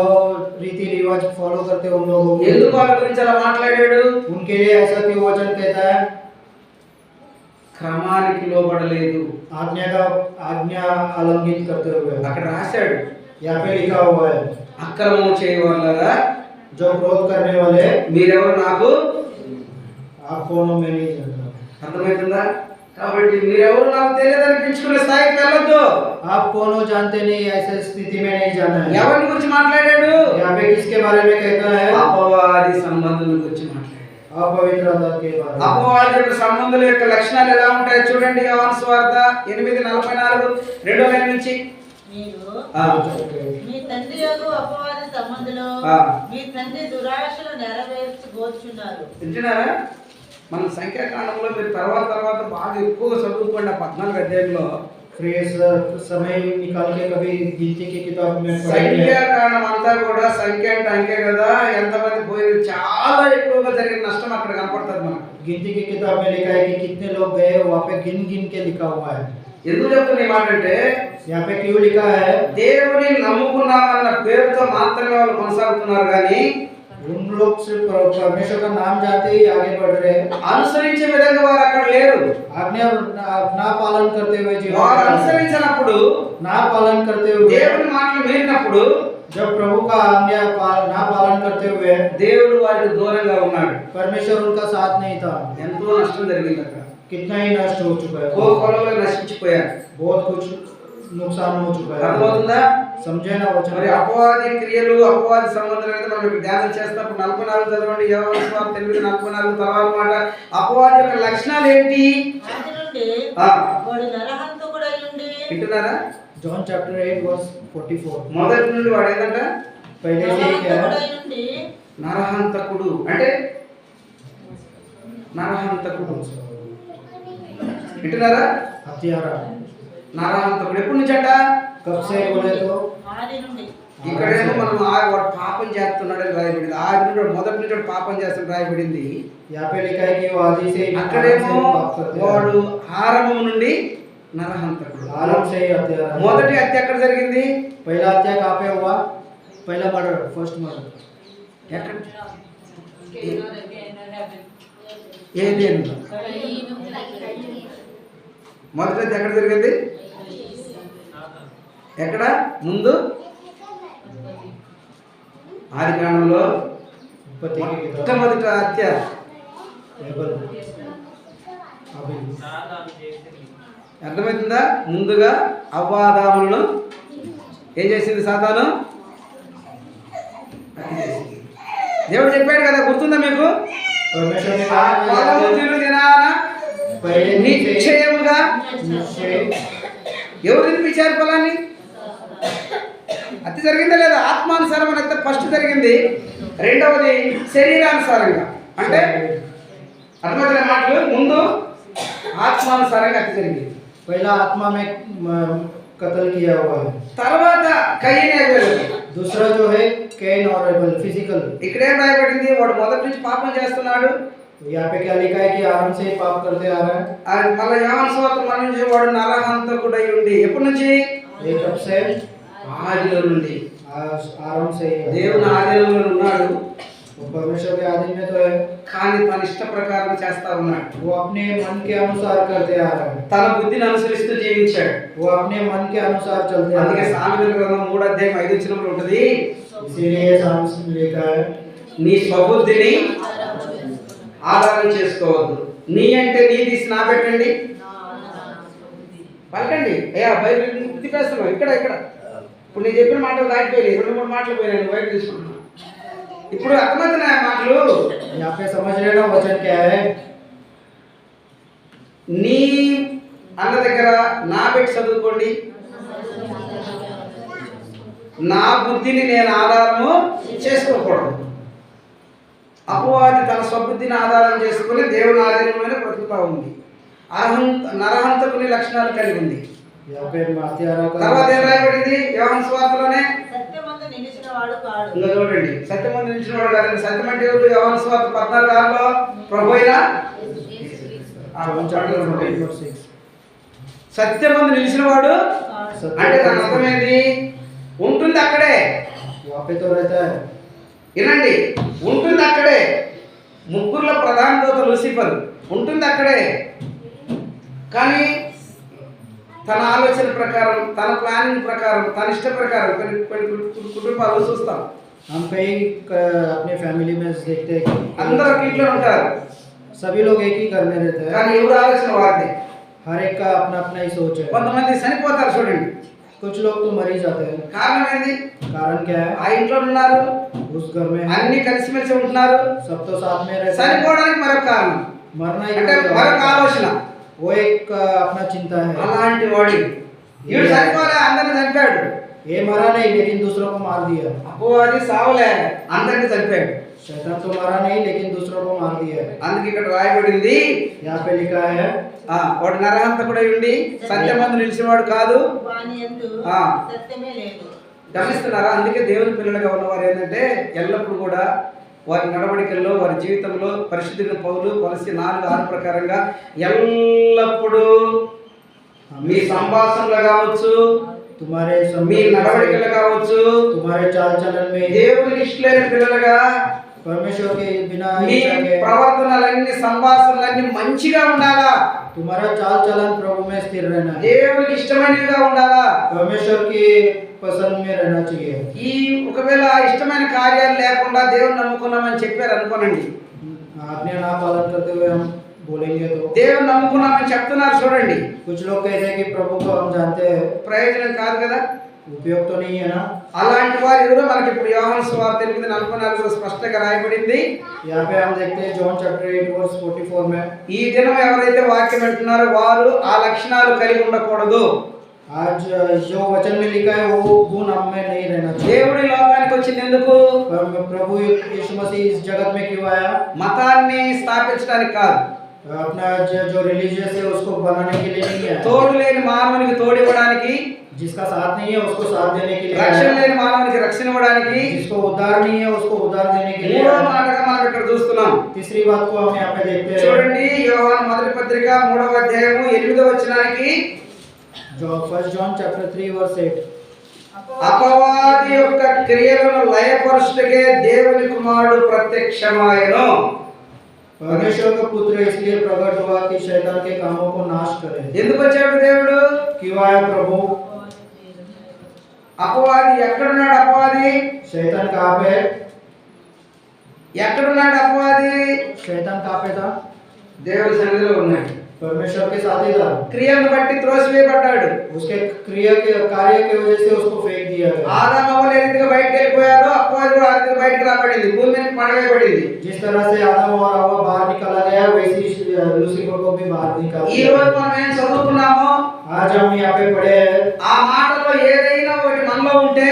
Speaker 2: रीति रिवाज फॉलो करते उन लोगों के
Speaker 1: ఎందుకు
Speaker 2: लिए।
Speaker 1: వాళ్ళ గురించి అలా మాట్లాడాడు?
Speaker 2: उनके लिए ऐसा क्यों वचन कहता है?
Speaker 1: క్రమానికి లోబడలేదు.
Speaker 2: आज्ञा उल्लंघित करते हुए।
Speaker 1: అక్కడ రాశాడు,
Speaker 2: यहाँ पे लिखा हुआ है
Speaker 1: అక్రమం చేయవాళ్ళగా
Speaker 2: जो क्रोध करने वाले
Speaker 1: మీరెవరు నాకు
Speaker 2: आप कौन हो मैं नहीं जानता।
Speaker 1: అర్థమవుతుందా? కాబట్టి మీరెవరు నాకు తెలియదు అనిపించుకునే స్థాయికి వెళ్ళొద్దు.
Speaker 2: आप कौन हो जानते नहीं, ऐसे स्थिति में नहीं जाना है।
Speaker 1: ఎవరి గురించి మాట్లాడాడు?
Speaker 2: यहाँ पे किसके बारे में कहता है?
Speaker 1: అపవాది సంబంధుల గురించి మాట్లాడాడు.
Speaker 2: अपवित्रता के बारे में।
Speaker 1: అపవాది యొక్క సంబంధుల యొక్క లక్షణాలు ఎలా ఉంటాయో చూడండి. యోహాను సువార్త 8:44 రెండో లైన్ నుంచి.
Speaker 3: మీరు
Speaker 1: ఆ,
Speaker 3: మీ తండ్రియగు అపవాది సంబంధులు
Speaker 1: ఆ.
Speaker 3: మీ తండ్రి దురాశలు నెరవేర్చబోచున్నారు.
Speaker 1: వింటున్నారా? మన సంఖ్యాకాండంలో మీరు తర్వాత బాగా ఎక్కువ చదువుకోండి. 14 అధ్యాయంలో
Speaker 2: फ्रेज समय निकाल के कभी गिनती की किताब में पढ़ेंगे।
Speaker 1: సంఖ్యాకాండం అంతా కూడా సంఖ్య అంటే అంకే కదా, ఎంతమంది పోయి చాలా ఎక్కువగా జరిగిన నష్టం అక్కడ కనపడుతుంది మనకు.
Speaker 2: गिनती की किताब में लिखा है कि कितने लोग गए, वहाँ पे गिन गिन के लिखा हुआ है।
Speaker 1: ఎందుకు చెప్తున్నా ఈ మాట అంటే
Speaker 2: यहाँ पे क्यों लिखा है?
Speaker 1: దేవుని నమ్ముకున్నామన్న పేరుతో మాత్రమే వాళ్ళు కొనసాగుతున్నారు కానీ
Speaker 2: उन लोग सिर्फ परमेश्वर का नाम जानते ही आगे बढ़ रहे हैं।
Speaker 1: అనుసరించే విధంగా వారు అక్కడ లేరు.
Speaker 2: आज्ञा ना पालन करते हुए जीवन
Speaker 1: వారు
Speaker 2: कर रहे हैं।
Speaker 1: అనుసరించినప్పుడు
Speaker 2: ना पालन करते हुए,
Speaker 1: దేవుని మాటలు మీరినప్పుడు
Speaker 2: जब प्रभु का आज्ञा ना पालन करते हुए
Speaker 1: దేవుడు వారికి దూరంగా ఉన్నాడు.
Speaker 2: परमेश्वर उनका साथ नहीं था।
Speaker 1: ఎంతో నష్టం జరిగింది అక్కడ.
Speaker 2: कितना ही नष्ट हो चुका है,
Speaker 1: పొలంలో నశించిపోయారు.
Speaker 2: बहुत कुछ नुकसान हो चुका है।
Speaker 1: అర్థమవుతుందా?
Speaker 2: समझे ना वचन?
Speaker 1: మరి అపవాది క్రియలు అపవాది సంబంధాలు అనేది మనం ఇప్పుడు ధ్యానం చేస్తున్నప్పుడు 44 చదవండి. యోహాను సువార్త 8:44 తర్వాత మాట. అపవాది యొక్క లక్షణాలు ఏంటి?
Speaker 3: ఆది నుండి
Speaker 1: ఆ,
Speaker 3: వాడు నరహంతకుడై ఉండి
Speaker 1: వింటున్నారా?
Speaker 2: John chapter 8 verse 44।
Speaker 1: మొదటి నుండి వాడు ఏంటంట?
Speaker 2: पहले से ही क्या है?
Speaker 3: నరహంతకుడై ఉండి
Speaker 1: నరహంతకుడు అంటే నరహంతకుడు. వింటున్నారా?
Speaker 2: हत्यारा।
Speaker 1: నరహంతకుడు ఎప్పటి నుంచి అంట?
Speaker 2: कब से बोले तो
Speaker 3: ఆది నుండి.
Speaker 1: ఇక్కడేమో మనం వాడు పాపం చేస్తున్నాడని రాయబడింది. ఆది నుండి వాడు మొదటి నుంచి వాడు పాపం చేస్తున్న రాయబడింది.
Speaker 2: यहाँ पे लिखा है कि वो आदि से ही
Speaker 1: అక్కడేమో
Speaker 2: पाप करते हैं।
Speaker 1: వాడు ఆరంభం నుండి నరహంతకుడు.
Speaker 2: आरंभ से ही हत्या है।
Speaker 1: మొదటి హత్య ఎక్కడ జరిగింది?
Speaker 2: पहला हत्या कहाँ पे हुआ? पहला मर्डर, फर्स्ट मर्डर
Speaker 1: ఎక్కడ? ఏదేను మొదటి హత్య ఎక్కడ జరిగింది? ఎక్కడ? ముందు ఆది కాండంలో
Speaker 2: पति की किताब
Speaker 1: మొట్టమొదటి హత్య
Speaker 2: एबल अबेल।
Speaker 1: అర్థమవుతుందా? ముందుగా అవ్వాదాములను ఏం చేసింది సాతాను? హత్య చేసింది. దేవుడు చెప్పాడు కదా, గుర్తుందా మీకు?
Speaker 2: परमेश्वर ने
Speaker 1: ఆ
Speaker 2: कहा
Speaker 1: ఫలము తిను దినాన
Speaker 2: पहले
Speaker 1: నిశ్చయముగా
Speaker 2: निश्चय
Speaker 1: ఎవరు తినిపించారు ఫలాన్ని? హత్య జరిగిందా లేదా? ఆత్మానుసారం అయితే ఫస్ట్ జరిగింది. రెండవది శరీరానుసారంగా. అంటే అర్థమవుతున్న మాటలు, ముందు ఆత్మానుసారంగా హత్య జరిగింది,
Speaker 2: पहला आत्मा में कत्ल किया हुआ है।
Speaker 1: తర్వాత కయ్యని హత్య.
Speaker 2: दूसरा जो है कैन और एबल फिजिकल।
Speaker 1: ఇక్కడేం రాయబడింది? వాడు మొదటి నుంచి పాపం చేస్తున్నాడు.
Speaker 2: यहाँ पे क्या लिखा है कि आराम से ही पाप करते आ रहा है।
Speaker 1: అది మళ్ళీ యోహాను సువార్త మన నుంచి వాడు నరహంతకుడై ఉండి ఎప్పటి నుంచి?
Speaker 2: ये कब से?
Speaker 1: ఆదిలో నుండి.
Speaker 2: आराम से ही।
Speaker 1: దేవుని ఆధీనంలో ఉన్నాడు,
Speaker 2: वो परमेश्वर के अधीन में तो है,
Speaker 1: కానీ తన ఇష్ట ప్రకారం చేస్తా ఉన్నాడు.
Speaker 2: वो अपने मन के अनुसार करते आ रहा है,
Speaker 1: తన బుద్ధిని అనుసరిస్తూ జీవించాడు.
Speaker 2: वो अपने मन के अनुसार चलते आ
Speaker 1: అందుకే
Speaker 2: रहा है।
Speaker 1: సామెతల గ్రంథం 3:5 ఉంటది,
Speaker 2: इसीलिए साम्स में लिखा है
Speaker 1: నీ స్వబుద్ధిని ఆధారం చేసుకోవద్దు. నీ అంటే నీ తీసి నా పెట్టండి, పలకండి. అయ్యా బయట తిప్పేస్తున్నావు ఇక్కడ ఇక్కడ. ఇప్పుడు నేను చెప్పిన మాటలు దాటిపోయినాయి, 2-3 మాటలు పోయినాయి, బయట తీసుకుంటున్నా. ఇప్పుడు అర్థమవుతున్న మాటలు.
Speaker 2: यहाँ पे समझ रहे ना वचन क्या है?
Speaker 1: నీ అన్న దగ్గర నా పెట్టి చదువుకోండి, నా బుద్ధిని నేను ఆధారము చేసుకోకూడదు. అపవాది తన స్వబుద్ధిని ఆధారం చేసుకుని దేవుని ఆధీనంలోనే బ్రతుకుతా ఉంది. నరహంతకుని లక్షణాలు కలిగి ఉంది.
Speaker 2: यहाँ पे हत्यारा
Speaker 1: తర్వాత ఏం రాయబడింది? యోహాను సువార్తలోనే
Speaker 3: సత్యమందు నిలిచిన వాడు కాడు.
Speaker 1: ఇంకా చూడండి, సత్యమందు నిలిచిన వాడు కాదండి. సత్యం అంటే ఎవరు? యోహాను సువార్త 14:6లో ప్రభు అయిన సత్యమందు నిలిచిన వాడు అంటే దాని అర్థం ఏంటి? ఉంటుంది అక్కడే.
Speaker 2: वहाँ पे तो रहता है।
Speaker 1: వినండి, ఉంటుంది అక్కడే. ముగ్గురులో ప్రధాన దూత లూసిఫర్ ఉంటుంది అక్కడే, కానీ తన ఆలోచన ప్రకారం, తన ప్లానింగ్ ప్రకారం, తన ఇష్ట ప్రకారం కొన్ని కుటుంబాలు చూస్తాం.
Speaker 2: हम कई अपने फैमिली में देखते हैं कि
Speaker 1: అందరూ ఒక ఇంట్లో ఉంటారు,
Speaker 2: सभी लोग एक ही घर में रहते हैं,
Speaker 1: కానీ ఎవరు ఆలోచన వారిది.
Speaker 2: हर एक का अपना अपना ही सोच है।
Speaker 1: కొంతమంది చనిపోతారు చూడండి,
Speaker 2: कुछ लोग तो मर ही जाते हैं।
Speaker 1: కారణం ఏంది?
Speaker 2: कारण क्या है?
Speaker 1: ఆ ఇంట్లో ఉన్నారు,
Speaker 2: उस घर में
Speaker 1: అన్ని కలిసిమెలిసి ఉంటున్నారు,
Speaker 2: सब तो साथ में रहते हैं।
Speaker 1: చనిపోవడానికి మరొక కారణం
Speaker 2: मरना ही
Speaker 1: అంటే
Speaker 2: कोई
Speaker 1: మరొక
Speaker 2: और-
Speaker 1: ఆలోచన.
Speaker 2: वो एक अपना चिंता है।
Speaker 1: అలాంటి వాడి వీడు చనిపోలే, అందరిని చంపాడు.
Speaker 2: ये मरा नहीं लेकिन दूसरों को मार दिया।
Speaker 1: అపవాది సావలే, అందరిని చంపాడు.
Speaker 2: शैतान तो मरा नहीं लेकिन दूसरों को मार दिया।
Speaker 1: అందుకే ఇక్కడ రాయబడింది,
Speaker 2: यहाँ पे लिखा है
Speaker 1: వాడు నరహంతకుడై ఉండి సత్యమందు నిలిచినవాడు కాదు.
Speaker 3: వాని యందు
Speaker 1: ఆ.
Speaker 3: సత్యమే లేదు.
Speaker 1: గమనిస్తున్నారా? అందుకే దేవుని పిల్లలుగా ఉన్నవారు ఏంటంటే ఎల్లప్పుడూ కూడా వారి నడవడికల్లో, వారి జీవితంలో పరిశుద్ధుల పౌలు కొలసి 4:6 ప్రకారంగా ఎల్లప్పుడూ మీ సంభాషణలు కావచ్చు,
Speaker 2: तुम्हारे
Speaker 1: మీ నడవడికలు కావచ్చు,
Speaker 2: तुम्हारे चाल चलन में
Speaker 1: దేవునికి ఇష్టమైన పిల్లలుగా
Speaker 2: परमेश्वर के बिना
Speaker 1: మీ
Speaker 2: इच्छा के
Speaker 1: ప్రవర్తనలన్నీ, సంభాషణలన్నీ మంచిగా ఉండాలా,
Speaker 2: तुम्हारा चाल चलन प्रभु में स्थिर रहना है,
Speaker 1: దేవునికి ఇష్టమైనవిగా ఉండాలా.
Speaker 2: परमेश्वर की पसंद में रहना चाहिए।
Speaker 1: ఈ ఒకవేళ ఇష్టమైన కార్యాలు లేకుండా దేవుని నమ్ముకున్నామని చెప్పారు అనుకోనండి,
Speaker 2: आज्ञा ना पालन करते हुए हम बोलेंगे तो
Speaker 1: దేవుని నమ్ముకున్నామని చెప్తున్నారు చూడండి,
Speaker 2: कुछ लोग कहते हैं कि प्रभु को हम जानते हैं,
Speaker 1: ప్రయోజనం కాదు కదా.
Speaker 2: उपयोग तो नहीं है ना।
Speaker 1: అలాంటి వారు ఎవరో మనకి ఇప్పుడు యోహాను సువార్త 8:44 స్పష్టంగా రాయబడింది.
Speaker 2: यहाँ पे हम देखते हैं जॉन चैप्टर 8:44 में,
Speaker 1: ఈ దినం ఎవరైతే వాక్యం వింటున్నారో వారు ఆ లక్షణాలు కలిగి ఉండకూడదు.
Speaker 2: आज जो वचन में लिखा है वो गुण हम में नहीं रहना चाहिए।
Speaker 1: దేవుడి లోకానికి వచ్చింది ఎందుకు?
Speaker 2: प्रभु यीशु मसीह इस जगत में क्यों आया?
Speaker 1: మతాన్ని స్థాపించడానికి కాదు,
Speaker 2: अपना जो रिलीजियस है उसको बनाने के लिए नहीं है,
Speaker 1: తోడు లేని మానవునికి తోడు ఇవ్వడానికి,
Speaker 2: जिसका साथ नहीं है उसको साथ देने के लिए
Speaker 1: రక్షణ
Speaker 2: है,
Speaker 1: లేని మానవునికి రక్షణ ఇవ్వడానికి.
Speaker 2: जिसको उद्धार नहीं है उसको उद्धार देने के लिए
Speaker 1: మూడో
Speaker 2: है।
Speaker 1: మాటగా మనం ఇక్కడ చూస్తున్నాం.
Speaker 2: तीसरी बात को हम यहाँ पे देखते हैं,
Speaker 1: చూడండి, యోహాను మొదటి పత్రిక 3వ అధ్యాయము 8వ వచనానికి,
Speaker 2: जो 1 जॉन चैप्टर 3 वर्स 8,
Speaker 1: అపవాది యొక్క క్రియలను లయపరుచుటకే దేవుని కుమారుడు ప్రత్యక్షమాయెను.
Speaker 2: परमेश्वर का पुत्र इसलिए प्रकट हुआ कि शैतान के कामों को नाश करे।
Speaker 1: ఎందుకు వచ్చాడు దేవుడు?
Speaker 2: क्यों आया प्रभु?
Speaker 1: అపవాది ఎక్కడున్నాడు? అపవాది
Speaker 2: शैतान कहाँ पे है?
Speaker 1: ఎక్కడున్నాడు? అపవాది
Speaker 2: शैतान कहाँ पे था?
Speaker 1: దేవుడి సన్నిధిలో ఉన్నాడు.
Speaker 2: परमेश्वर के साथ ही था।
Speaker 1: క్రియలను బట్టి త్రోసివేయబడ్డాడు.
Speaker 2: उसके क्रिया के कार्य की वजह से उसको फेंक दिया गया।
Speaker 1: ఆదాము అవ్వలు ఏ రీతిగా బయటకు వెళ్ళిపోయారో అపవాది కూడా ఆ రీతిగా బయటకు రాబడింది, భూమి మీద పడవేయబడింది.
Speaker 2: जिस तरह से आदम और हव्वा बाहर निकाला गया वैसे ही लूसीफर को भी बाहर निकाला
Speaker 1: ఈ
Speaker 2: गया।
Speaker 1: రోజు మనం ఏం చదువుకున్నామో
Speaker 2: आज हम यहाँ पे पढ़े हैं,
Speaker 1: ఆ మాటలో ఏదైనా ఒకటి మనలో ఉంటే,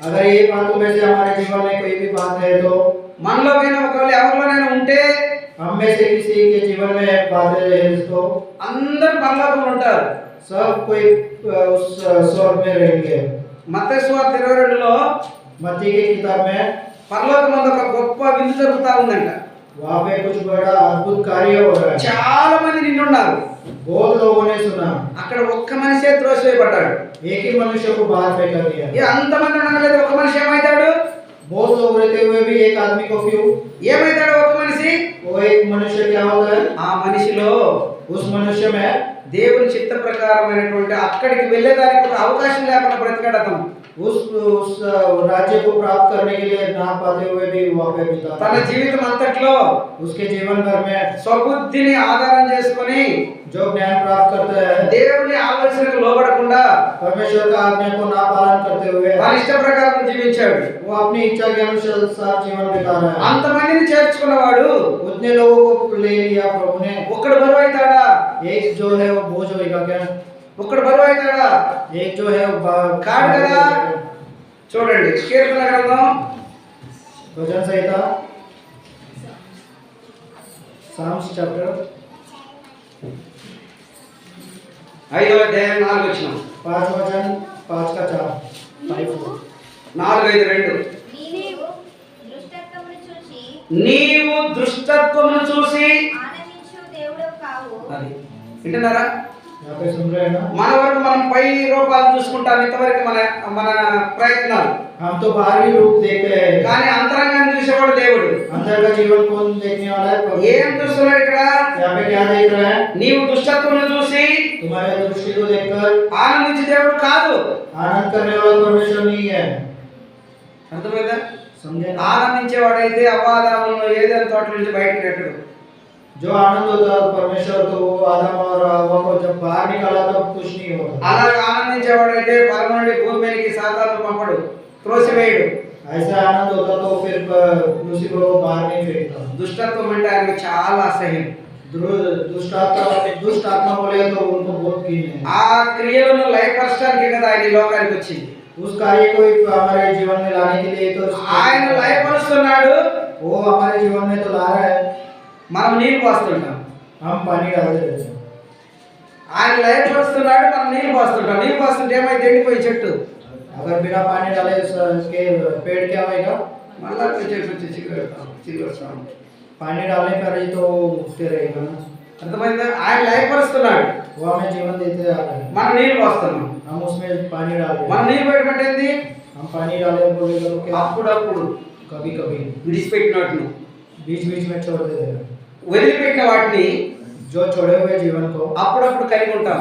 Speaker 2: अगर ये बातों में से हमारे जीवन में कोई भी बात है तो
Speaker 1: మనలో కైనా ఒకవేళ ఎవరిలోనైనా ఉంటే,
Speaker 2: हम में से किसी के जीवन में बातें है तो
Speaker 1: అందరూ పరలోకంలో ఉంటారు.
Speaker 2: सब कोई उस स्वर्ग में रहेंगे।
Speaker 1: మత్తయి సువార్త 22లో
Speaker 2: मत्ती की किताब में
Speaker 1: పరలోకమందు ఒక గొప్ప విందు జరుగుతా ఉందంట.
Speaker 2: वहाँ पे कुछ बड़ा अद्भुत कार्य हो रहा है।
Speaker 1: చాలా మంది నిన్నున్నారు.
Speaker 2: बहुत लोगों ने सुना,
Speaker 1: అక్కడ ఒక్క మనిషే త్రోసివేయబడ్డాడు.
Speaker 2: एक ही मनुष्य को बाहर फेंका गया।
Speaker 1: ఏ అంతమంది ఉండలేదు, ఒక మనిషి ఏమైతాడు?
Speaker 2: बहुत लोग रहते हुए भी एक आदमी को क्यों?
Speaker 1: ఏమైతాడు ఒక మనిషి?
Speaker 2: वो एक मनुष्य क्या होता है?
Speaker 1: ఆ మనిషిలో
Speaker 2: उस मनुष्य में
Speaker 1: దేవుని చిత్త ప్రకారమైనటువంటి అక్కడికి వెళ్ళేదానికి ఒక అవకాశం లేకుండా బ్రతికాడు అతను.
Speaker 2: उस राज्य को प्राप्त करने के लिए ना पाते हुए भी वहाँ पे
Speaker 1: తన
Speaker 2: बिता।
Speaker 1: జీవితం అంతట్లో
Speaker 2: उसके जीवन भर में
Speaker 1: స్వబుద్ధిని ఆధారం చేసుకొని
Speaker 2: जो ज्ञान प्राप्त करता है,
Speaker 1: దేవుని ఆలోచనకు లోబడకుండా
Speaker 2: परमेश्वर का आज्ञा को ना पालन करते हुए
Speaker 1: తన ఇష్ట ప్రకారం జీవించాడు.
Speaker 2: वो अपनी इच्छा के अनुसार जीवन बिता रहा है।
Speaker 1: అంతమందిని చేర్చుకున్నవాడు
Speaker 2: उतने लोगों को ले लिया प्रभु ने।
Speaker 1: ఒక్కడు బరువు అవుతాడా?
Speaker 2: एक जो है वो बोझ होएगा क्या?
Speaker 1: ఒక్కడు బరువు అవుతాడా?
Speaker 2: एक जो है वो
Speaker 1: కాడు కదా. చూడండి, కీర్తన గ్రంథం
Speaker 2: भजन संहिता साम्स चैप्टर
Speaker 1: 5వ అధ్యాయం 4వ వచనం,
Speaker 2: 5 वचन 5 का 4 5
Speaker 1: 4:5-2.
Speaker 4: నీవు దృష్టత్వమును చూసి
Speaker 1: నీవు దుష్టత్వమును చూసి
Speaker 4: ఆనందించు దేవుడవు కావు.
Speaker 1: అది వింటున్నారా?
Speaker 2: यहाँ पे सुन रहे हैं ना?
Speaker 1: మన వరకు మనం పై రూపాలు చూసుకుంటాం, ఇంతవరకు మన మన ప్రయత్నాలు.
Speaker 2: हम तो बाहरी रूप देखते हैं,
Speaker 1: కానీ అంతరంగాన్ని చూసేవాడు దేవుడు.
Speaker 2: अंदर का जीवन कौन देखने वाला है? प्रभु।
Speaker 1: ఏం చూస్తున్నాడు ఇక్కడ?
Speaker 2: यहाँ पे क्या देख रहे हैं?
Speaker 1: నీవు దుష్టత్వమును చూసి
Speaker 2: तुम्हारे दृष्टि को देखकर
Speaker 1: ఆనందించే దేవుడు కాదు.
Speaker 2: आनंद करने वाला परमेश्वर नहीं है।
Speaker 1: అర్థమైందా?
Speaker 2: समझे ना?
Speaker 1: ఆనందించేవాడైతే అవాదాలను ఏదైనా తోట నుంచి బయటకు నెట్టడు.
Speaker 2: जो आनंद होता है परमेश्वर, तो वो आदम और हव्वा को जब बाहर निकाला तब कुछ नहीं होता।
Speaker 1: అలా ఆనందించేవాడైతే పరమ నుండి భూమి మీదకి సాతాను పంపడు, త్రోసివేయడు.
Speaker 2: ऐसा आनंद होता तो फिर लूसीफर को बाहर नहीं फेंकता।
Speaker 1: దుష్టత్వం అంటే ఆయనకు చాలా అసహ్యం.
Speaker 2: दुष्ट आत्मा बोले तो उनको बहुत कीन है।
Speaker 1: ఆ క్రియలను లయపరచడానికి కదా ఆయన ఈ లోకానికి వచ్చింది.
Speaker 2: उस कार्य को हमारे जीवन में लाने के लिए तो
Speaker 1: ఆయన లయపరుస్తున్నాడు,
Speaker 2: वो हमारे जीवन में तो ला रहा है।
Speaker 1: మనం నీళ్లు పోస్తుంటాం.
Speaker 2: हम पानी डालते रहते हैं।
Speaker 1: ఆయన లయపరుస్తున్నాడు, మనం నీళ్లు పోస్తుంటాం. నీళ్లు పోస్తుంటే ఏమైతే ఎండిపోయి చెట్టు
Speaker 2: अगर बिना पानी डाले उसके पेड़ क्या होएगा?
Speaker 1: మళ్ళా కొంచెం చిగురుస్తాం.
Speaker 2: पानी डालने पर ही तो उगते रहेगा ना।
Speaker 1: అర్థమైందా? ఆయన లయపరుస్తున్నాడు,
Speaker 2: वो हमें जीवन देते आ रहे हैं।
Speaker 1: మనం నీళ్లు పోస్తున్నాం.
Speaker 2: हम उसमें पानी डाल रहे
Speaker 1: మనం
Speaker 2: हैं।
Speaker 1: నీళ్లు పెట్టమంటే ఏంది?
Speaker 2: हम पानी डाले बोलेगा तो क्या?
Speaker 1: అప్పుడప్పుడు
Speaker 2: कभी कभी
Speaker 1: విడిచిపెట్టిన వాటిని,
Speaker 2: बीच बीच में छोड़ देते हैं।
Speaker 1: వదిలిపెట్టిన వాటిని
Speaker 2: जो छोड़े हुए जीवन को
Speaker 1: అప్పుడప్పుడు కలిగి ఉంటాం.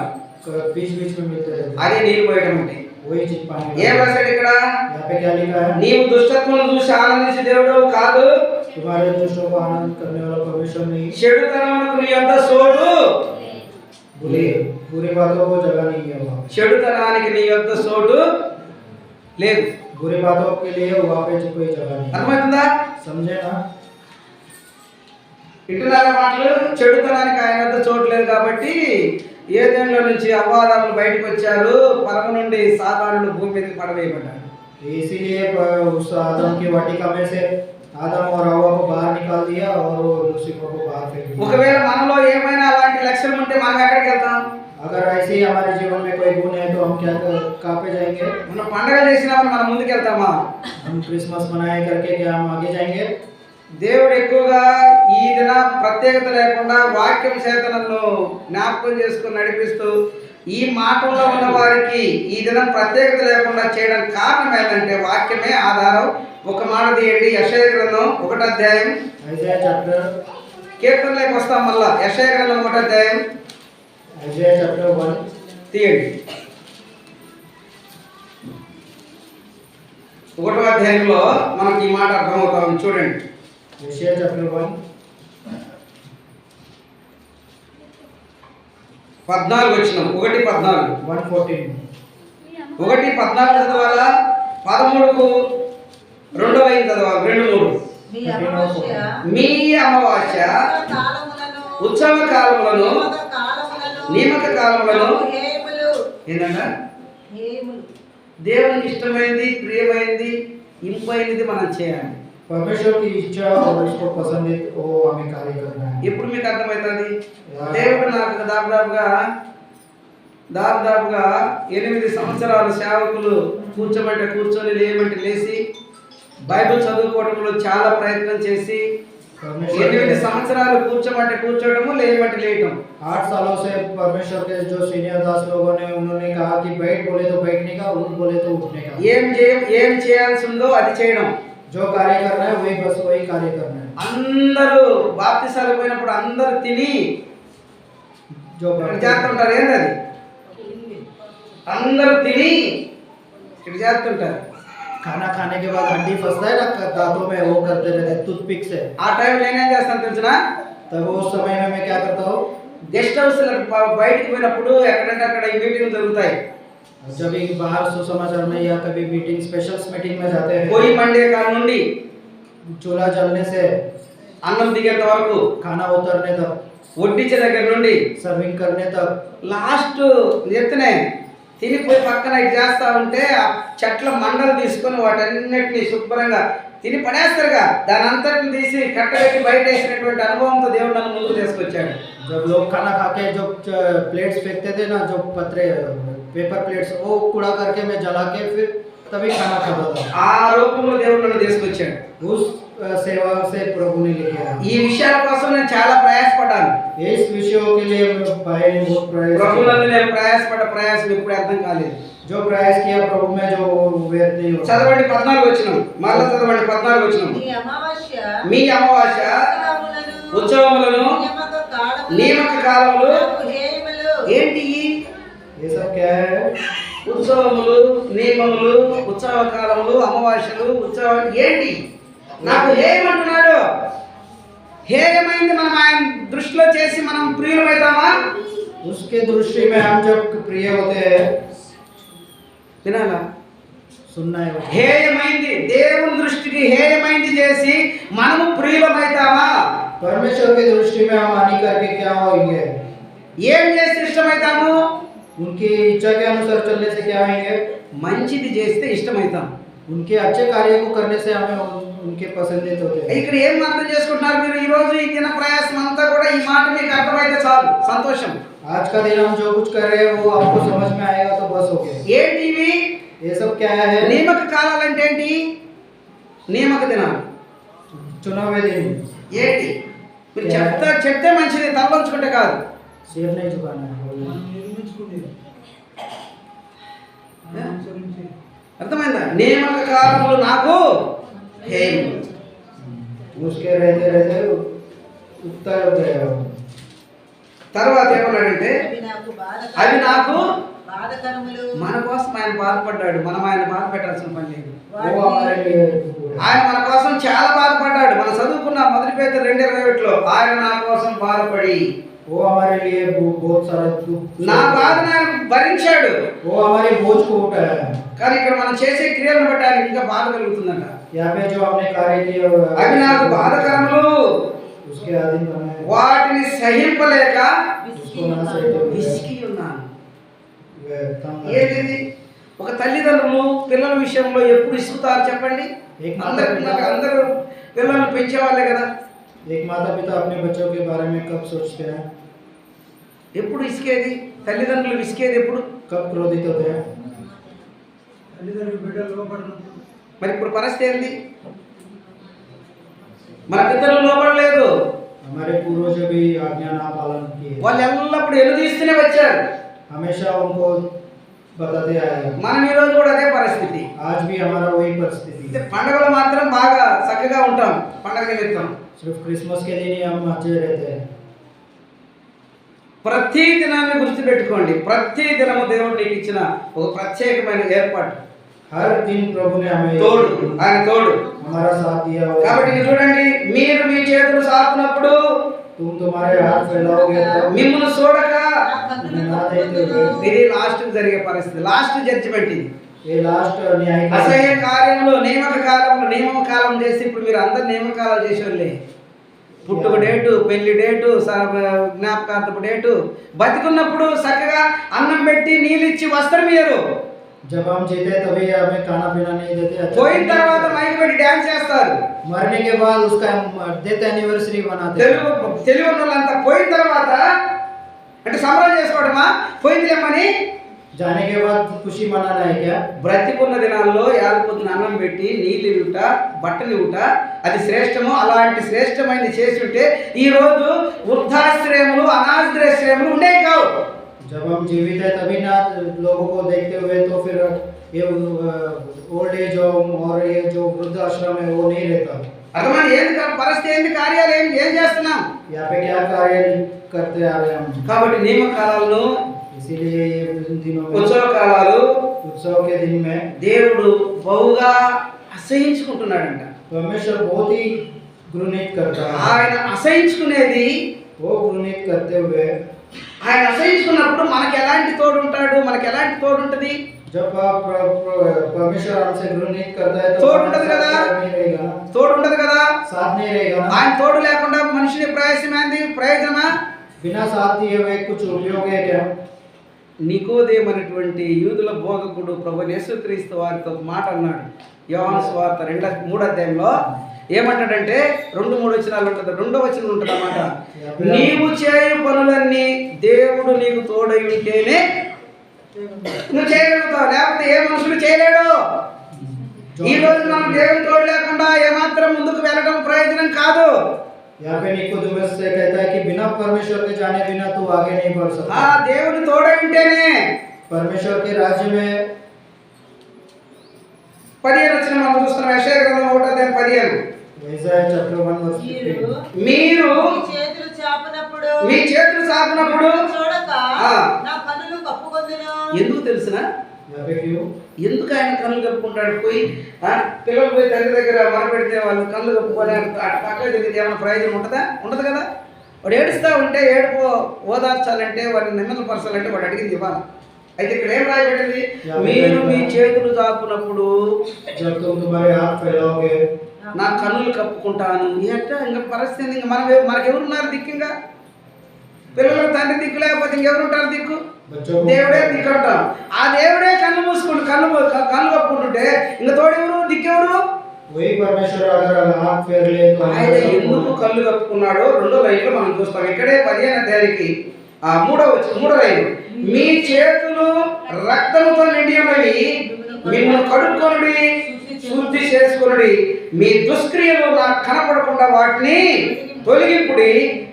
Speaker 2: बीच बीच में मिलते रहते हैं।
Speaker 1: అదే నీళ్లు పోయడం అంటే.
Speaker 2: वही चीज पानी
Speaker 1: ఏం
Speaker 2: डालना।
Speaker 1: రాశాడు ఇక్కడ?
Speaker 2: यहाँ पे क्या लिखा है?
Speaker 1: నీవు దుష్టత్వం చూసి ఆనందించే దేవుడు కాదు,
Speaker 2: तुम्हारे दुष्टों को आनंद करने वाला परमेश्वर नहीं।
Speaker 1: చెడుతనమునకు నీ యొద్ద సోడు,
Speaker 2: बुरी बातों को जगह नहीं है वहाँ।
Speaker 1: చెడుతనానికి నీ యొద్ద సోడు లేదు.
Speaker 2: बुरी बातों के लिए वहाँ पे कोई जगह नहीं है।
Speaker 1: అర్థమవుతుందా?
Speaker 2: समझे ना?
Speaker 1: ఇంటున్నారా మాటలు? చెడుతనానికి ఆయన వద్ద చోటు లేదు కాబట్టి ఏదెన్లో నుంచి అపవాదాలు బయటకు వచ్చారు, పరమ నుండి సాతానుడు భూమి మీదకి పడవేయబడ్డారు.
Speaker 2: इसीलिए उस आदम की वाटिका में से आदम और हव्वा को बाहर निकाल दिया और लूसीफर को बाहर फेंक दिया।
Speaker 1: ఒకవేళ మనలో ఏమైనా లక్షణం ఉంటే మనం ఎక్కడికి వెళ్తాం?
Speaker 2: अगर ऐसे ही हमारे जीवन में कोई गुण है तो हम कहाँ पे जाएंगे?
Speaker 1: మనం పండగ చేసినామని మనం ముందుకు వెళ్తామా?
Speaker 2: हम क्रिसमस मनाए करके क्या हम आगे जाएंगे?
Speaker 1: దేవుడు ఎక్కువగా ఈ దిన ప్రత్యేకత లేకుండా వాక్యం చేత నన్ను జ్ఞాపకం చేసుకుని నడిపిస్తూ ఈ మాటల్లో ఉన్న వారికి ఈ దినం ప్రత్యేకత లేకుండా చేయడానికి కారణం ఏంటంటే వాక్యమే ఆధారం. ఒక మాట తీయండి, యెషయా గ్రంథం 1వ అధ్యాయం.
Speaker 2: ఐజాయా చాప్టర్
Speaker 1: కీర్తనలోకి వస్తాం మళ్ళా. యెషయా గ్రంథం 1వ అధ్యాయం
Speaker 2: ఐజాయా చాప్టర్ 1
Speaker 1: తీయండి. 1వ అధ్యాయంలో మనకి ఈ మాట అర్థమవుతా ఉంది. చూడండి.
Speaker 2: ఐజాయా చాప్టర్ 1
Speaker 1: 14 వచ్చిన 1:14
Speaker 2: 1:14
Speaker 1: 1:14 చదవాలా? 13కు 2వ లైన్ చదవాలి. 2:3
Speaker 3: మీ అమావాస్య
Speaker 1: మీ అమావాస్య
Speaker 3: కాలములను
Speaker 1: ఉత్సవ కాలములను నియమక కాలములను
Speaker 3: హేములు
Speaker 1: ఏంటంట
Speaker 3: హేములు
Speaker 2: దేవునికి ఇష్టమైనది, ప్రియమైనది, ఇంపైనది మనం చేయాలి. परमेश्वर की इच्छा और उसको पसंद वो हमें कार्य करना है.
Speaker 1: ఇప్పుడు మీకు అర్థమవుతుంది. దేవుడు నాకు దాదాపుగా 8 సంవత్సరాలు సేవకులు కూర్చొని లేమంటే లేచి బైబిల్ చదువుకోవడంలో చాలా ప్రయత్నం చేసి 8 సంవత్సరాలు కూర్చోవడము లేమంటే లేయటం.
Speaker 2: 8 सालों से परमेश्वर के जो सीनियर दास लोगों ने उन्होंने कहा कि बैठ बोले तो बैठने का, उठ बोले तो उठने का.
Speaker 1: ఏం చేయాల్సి ఉందో అది చేయడం.
Speaker 2: जो कार्य करना है वही बस वही कार्य करना है.
Speaker 1: అందరూ బాప్తిసాలు పోయినప్పుడు అందరూ తిని
Speaker 2: जो
Speaker 1: చేస్తుంటారు. ఏంటది? అందరూ తిని ఇక్కడ చేస్తుంటారు.
Speaker 2: खाना खाने के बाद हड्डी फंसता है ना दांतों में, वो करते रहते हैं टूथपिक से.
Speaker 1: ఆ టైంలో నేనేం చేస్తాను తెలుసునా?
Speaker 2: तब उस समय में मैं क्या करता हूँ,
Speaker 1: గెస్ట్ హౌస్ బయటికి పోయినప్పుడు ఎక్కడంటే అక్కడ ఈ మీటింగ్ జరుగుతాయి.
Speaker 2: जब भी बाहर सुसमाचार में या कभी मीटिंग स्पेशल मीटिंग में जाते हैं,
Speaker 1: పొయ్యి మండే కాడ నుండి
Speaker 2: चूल्हा जलने से
Speaker 1: అన్నం దిగేంత వరకు,
Speaker 2: खाना उतरने तक,
Speaker 1: వడ్డించే దగ్గర నుండి
Speaker 2: सर्विंग करने तक,
Speaker 1: లాస్ట్ చెప్తేనే తినిపోయి పక్కన ఇది చేస్తా ఉంటే ఆ చెట్ల మండలు తీసుకొని వాటన్నిటిని శుభ్రంగా తిని పడేస్తారుగా, దాని అంతటిని తీసి కట్టబెట్టి బయట వేసినటువంటి అనుభవంతో దేవుడు నన్ను ముందుకు తీసుకొచ్చాడు.
Speaker 2: जब लोग खाना खा के जो प्लेट्स फेंकते थे ना, जो पतरे पेपर प्लेट्स, वो कूड़ा करके मैं जला के फिर तभी खाना खाता था.
Speaker 1: ఆ రూపంలో దేవుడు నన్ను తీసుకొచ్చాడు.
Speaker 2: उस सेवा से प्रभु ने लेके आया.
Speaker 1: ఈ విషయాల కోసం నేను చాలా ప్రయాసపడ్డాను.
Speaker 2: इस विषयों के लिए भाई ने बहुत
Speaker 1: ప్రభు
Speaker 2: प्रयास,
Speaker 1: నందు నేను ప్రయాసం ఎప్పుడు అర్థం కాలేదు.
Speaker 2: जो प्रयास किया प्रभु में जो व्यर्थ नहीं होता.
Speaker 1: చదవండి 14 వచనం. మళ్ళీ చదవండి 14 వచనం.
Speaker 3: మీ అమావాస్య
Speaker 1: మీ అమావాస్య ఉత్సవములను నియమక కాలములు
Speaker 3: హేములు
Speaker 1: ఏంటి?
Speaker 2: ये सब क्या है?
Speaker 1: ఉత్సవములు, నియమములు, ఉత్సవ కాలములు, అమావాస్యలు, ఉత్సవాలు ఏంటి? నాకు ఏమంటున్నాడు? హేయమైంది మనం ఆయన దృష్టిలో చేసి మనం ప్రియులమవుతామా?
Speaker 2: उसके दृष्टि में हम जब प्रिय होते हैं,
Speaker 1: వినాలా?
Speaker 2: सुनना है.
Speaker 1: హేయమైంది దేవుని దృష్టికి హేయమైంది చేసి మనము ప్రియులమవుతామా?
Speaker 2: परमेश्वर की दृष्टि में हम हानि करके क्या होंगे?
Speaker 1: ఏం చేస్తే ఇష్టమవుతాము?
Speaker 2: उनकी इच्छा के अनुसार चलने से क्या होंगे?
Speaker 1: మంచిది చేస్తే ఇష్టమవుతాం.
Speaker 2: उनके अच्छे कार्य को करने से हमें उनके पसंदीदा होते हैं.
Speaker 1: ఇక్కడ ఏం అర్థం చేసుకుంటున్నారు మీరు? ఈ రోజు ఈ దిన ప్రయాసం అంతా కూడా ఈ మాట మీకు అర్థమైతే చాలు, సంతోషం.
Speaker 2: आज का दिन हम जो कुछ कर रहे हैं वो आपको समझ में आएगा तो बस हो गया.
Speaker 1: ఏంటి ఇవి?
Speaker 2: ये सब क्या है?
Speaker 1: నియమక కాలాలు అంటే ఏంటి? నియమక దినాలు
Speaker 2: चुनाव दिन.
Speaker 1: ఏంటి? మీరు చెప్తే మంచిది, తలవంచుకుంటే కాదు.
Speaker 2: सिर नहीं झुकाना है.
Speaker 1: అర్థమైందా? నియమక కాలములు నాకు హేయము.
Speaker 2: उसके रहते रहते उगता होता है.
Speaker 1: తర్వాత ఏమన్నాడంటే అవి నాకు
Speaker 3: బాధకరములు.
Speaker 1: మన కోసం ఆయన బాధపడ్డాడు, మనం ఆయన బాధ పెట్టాల్సిన పని లేదు.
Speaker 2: वो हमारे लिए
Speaker 1: ఆయన మన కోసం చాలా బాధపడ్డాడు. మనం చదువుకున్న 1 పేతురు 2:21లో ఆయన నా కోసం బాధపడి
Speaker 2: वो हमारे लिए बहुत सारा दुख,
Speaker 1: నా బాధను ఆయన భరించాడు.
Speaker 2: वो हमारे बोझ को उठाया.
Speaker 1: కానీ ఇక్కడ మనం చేసే క్రియలను బట్టి ఆయన ఇంకా బాధ కలుగుతుందంట.
Speaker 2: यहाँ पे जो हमने कार्य किया
Speaker 1: అవి నాకు బాధకరములు,
Speaker 2: उसके अधीन रहना है.
Speaker 1: వాటిని సహింపలేక
Speaker 2: उसको ना सहते हुए
Speaker 1: విసిగి ఉన్నాను.
Speaker 2: वह तंग है.
Speaker 1: ఏంటిది? ఒక తల్లిదండ్రులు పిల్లల విషయంలో ఎప్పుడు ఇసుకుతారు చెప్పండి? అందరూ పిల్లల్ని పెంచేవాళ్ళే కదా.
Speaker 2: एक माता पिता अपने बच्चों के बारे में कब सोचते हैं?
Speaker 1: ఎప్పుడు విసికేది? తల్లిదండ్రులు విసికేది ఎప్పుడు?
Speaker 2: कब क्रोधित होते हैं?
Speaker 1: మరి ఇప్పుడు పరిస్థితి ఏంటి? మన పితరులు లోపడలేదు,
Speaker 2: हमारे पूर्वज भी आज्ञा ना पालन किए,
Speaker 1: వాళ్ళు ఎల్లప్పుడూ ఎలుదీస్తూనే వచ్చారు.
Speaker 2: हमेशा उनको बताते आए हैं।
Speaker 1: మనం ఈ రోజు కూడా అదే పరిస్థితి.
Speaker 2: आज भी हमारा वही परिस्थिति
Speaker 1: అయితే
Speaker 2: है।
Speaker 1: పండుగలు మాత్రం బాగా చక్కగా ఉంటాం, పండగ నిమిత్తం.
Speaker 2: सिर्फ क्रिसमस के दिन ही हम अच्छे रहते हैं।
Speaker 1: ప్రతి దినాన్ని గుర్తుపెట్టుకోండి. ప్రతి దినము దేవుడు నీకు ఇచ్చిన ఒక ప్రత్యేకమైన ఏర్పాటు.
Speaker 2: हर दिन प्रभु ने हमें
Speaker 1: తోడు, ఆయన తోడు.
Speaker 2: हमारा साथ दिया हुआ
Speaker 1: కాబట్టి
Speaker 2: है।
Speaker 1: ఇక చూడండి, మీరు మీ చేతులు సాపునప్పుడు
Speaker 2: तुम तुम्हारे हाथ फैलाओगे तो
Speaker 1: మిమ్మల్ని చూడక,
Speaker 3: నా కన్నులు కప్పుకొందును.
Speaker 1: ఇది లాస్ట్ జరిగే పరిస్థితి, లాస్ట్ జడ్జిమెంట్ ఇది.
Speaker 2: ये लास्ट न्याय का
Speaker 1: అసహ్య కార్యములు నియమ కాలం చేసి ఇప్పుడు మీరు అందరు నియమకాలాలు చేసేవాళ్ళే. పుట్టుక డేటు, పెళ్లి డేటు, జ్ఞాపకార్థపు డేటు, బతికున్నప్పుడు చక్కగా అన్నం పెట్టి నీళ్ళు ఇచ్చి వస్త్రం ఇయ్యరు.
Speaker 2: जब हम जीते तभी हमें खाना पीना नहीं देते।
Speaker 1: పోయిన తర్వాత మైక్ పెట్టి డ్యాన్స్ చేస్తారు.
Speaker 2: मरने के बाद उसका डेथ एनिवर्सरी बनाते हैं।
Speaker 1: తెలుగు వాళ్ళంతా పోయిన తర్వాత అంటే సంబరం చేసుకోవడమా, పోయిందిలేమని.
Speaker 2: जाने के बाद खुशी मनाना है क्या?
Speaker 1: బ్రతికున్న దినాల్లో యాదపొద్దున అన్నం పెట్టి నీళ్ళు ఇవ్వట, బట్టలు ఇవ్వట, అది శ్రేష్టము. అలాంటి శ్రేష్టమైనది చేసి ఉంటే ఈ రోజు వృద్ధాశ్రయములు, అనాథాశ్రయములు ఉండేవి కావు.
Speaker 2: जब हम जीवित है तभी ना लोगों को देखते हुए तो फिर ये ओल्ड एज होम और ये जो वृद्ध आश्रम है वो नहीं रहता।
Speaker 1: అర్థమైంది? ఏంది పరిస్థితి, ఏంది కార్యాలు, ఏం చేస్తున్నాం?
Speaker 2: यहाँ पे क्या कार्य करते आ रहे हैं हम।
Speaker 1: కాబట్టి నియమకాలాలను,
Speaker 2: इसीलिए ये दिनों में
Speaker 1: ఉత్సవ కాలాలు
Speaker 2: उत्सव के दिन में
Speaker 1: దేవుడు బహుగా అసహించుకుంటున్నాడంట.
Speaker 2: परमेश्वर बहुत ही घृणित करता है।
Speaker 1: ఆయన అసహించుకునేది,
Speaker 2: वो घृणित करते हुए
Speaker 1: ఆయన అసహించుకున్నప్పుడు మనకి ఎలాంటి తోడు ఉంటాడు, మనకి ఎలాంటి తోడు ఉంటుంది?
Speaker 2: जब परमेश्वर हमसे घृणित करता है तो
Speaker 1: तोड़
Speaker 2: हमारा
Speaker 1: ఉండదు కదా,
Speaker 2: साथ नहीं रहेगा ना,
Speaker 1: తోడు ఉండదు కదా.
Speaker 2: साथ नहीं रहेगा ना।
Speaker 1: ఆయన తోడు లేకుండా మనిషిని ప్రయాసమైంది ప్రయోజనమా?
Speaker 2: बिना साथ दिए हुए कुछ उपयोग है क्या?
Speaker 1: నికోదేమనేటువంటి యూదుల బోధకుడు ప్రభువైన యేసుక్రీస్తు వారితో ఒక మాట అన్నాడు. యోహాను సువార్త 2వ అధ్యాయంలో ఏమంటాడంటే 2-3 వచనాలు ఉంటుంది, 2వ వచనం ఉంటుంది అన్నమాట. నీవు చేయు పనులన్నీ దేవుడు నీకు తోడై ఉంటేనే నువ్వు చేయగలుగుతావు, లేకపోతే ఏ మనుషులు చేయలేడు. ఈ రోజు మనం దేవుని తోడు లేకుండా ఏమాత్రం ముందుకు వెళ్ళడం ప్రయోజనం కాదు.
Speaker 2: यहाँ पे निकोदेमस से कहता है कि बिना परमेश्वर के जाने बिना तू आगे नहीं बढ़ सकता।
Speaker 1: దేవుని తోడై ఉంటేనే.
Speaker 2: परमेश्वर के राज्य में
Speaker 1: 15 వచనం మనం చూస్తున్నాం, యెషయా గ్రంథం 1వ అధ్యాయం 15.
Speaker 2: यशायाह चैप्टर 1 वर्स 15।
Speaker 1: మీరు
Speaker 3: మీ చేతులు చాపనప్పుడు
Speaker 1: మీ చేతులు సాపినప్పుడు
Speaker 3: చూడక
Speaker 1: ఆ.
Speaker 3: నా కన్నులు కప్పుకొందును.
Speaker 1: ఎందుకు తెలుసునా?
Speaker 2: यहाँ पे क्यों?
Speaker 1: ఎందుకు ఆయన కళ్ళు కప్పుకుంటాడు? పోయి పిల్లలు పోయి తల్లి దగ్గర మొరపెడితే వాళ్ళు కళ్ళు కప్పుకొని అటు పక్కన తిరిగితే ఏమైనా ప్రయోజనం ఉంటుందా? ఉండదు కదా. వాడు ఏడుస్తూ ఉంటే ఏడుపు ఓదార్చాలంటే, వాడిని నిమ్మలపరచాలంటే వాడు అడిగింది ఇవ్వాలి. అయితే ఇక్కడ ఏం రాయబడింది? మీరు మీ చేతులు చాపునప్పుడు
Speaker 2: जब तुम तुम्हारे हाथ फैलाओगे
Speaker 1: నా కన్నులు కప్పుకుంటాను. ఎట్లా ఇంకా పరిస్థితి, ఇంకా మనకెవరున్నారు దిక్కు? ఇంకా పిల్లలకు తండ్రి దిక్కు లేకపోతే ఇంకెవరుంటారు దిక్కు?
Speaker 2: बच्चों को
Speaker 1: దేవుడే దిక్కు అంటాం. ఆ దేవుడే కళ్ళు మూసుకుంటూ కళ్ళు కప్పుకుంటుంటే ఇంకా తోడెవరు, దిక్కెవరు?
Speaker 2: वही परमेश्वर अगर हाथ फेर ले तो
Speaker 1: ఆయన ఎందుకు కళ్ళు కప్పుకున్నాడో 2వ లైన్లో మనం చూస్తాం. ఇక్కడే 15వ అధ్యాయానికి 3వ లైన్, మీ చేతులు రక్తముతో నిండి ఉన్నవి, మిమ్మల్ని కడుక్కొనుడి, శుద్ధి చేసుకొనుడి, మీ దుష్క్రియలు నాకు కనపడకుండా వాటిని తొలగింపుడి,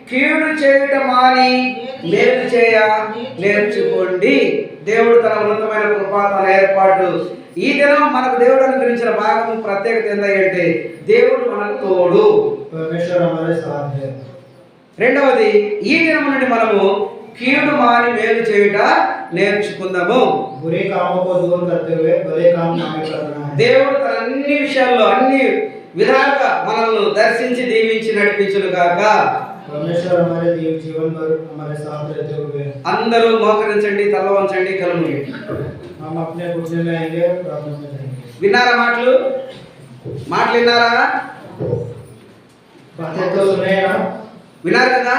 Speaker 1: కీడు చేయటం మాని మేలు చేయ నేర్చుకోండి. దేవుడు తన ఉన్నతమైన కృప, తన ఏర్పాటు. ఈ దినం మనకు దేవుడు అనుగ్రహించిన భాగము ప్రత్యేకత ఏంటంటే దేవుడు మనకు తోడు.
Speaker 2: परमेश्वर हमारे साथ है।
Speaker 1: రెండవది, ఈ దినం నుండి మనము కీడు మాని మేలు చేయుట నేర్చుకుందాము.
Speaker 2: बुरे कामों को दूर करते हुए भले काम हमें करना है।
Speaker 1: దేవుడు తన అన్ని విషయాల్లో అన్ని విధాలుగా మనల్ని దర్శించి దీవించి నడిపించును గాక.
Speaker 2: परमेश्वर हमारे जीवन भर हमारे साथ रहते हुए
Speaker 1: అందరూ మోకరించండి, తల వంచండి, కళ్ళు మూయండి.
Speaker 2: हम अपने कुर्सी में आएंगे, प्रार्थना में जाएंगे।
Speaker 1: విన్నారా మాటలు విన్నారా?
Speaker 2: बातें तो सुने ना,
Speaker 1: విన్నారు కదా.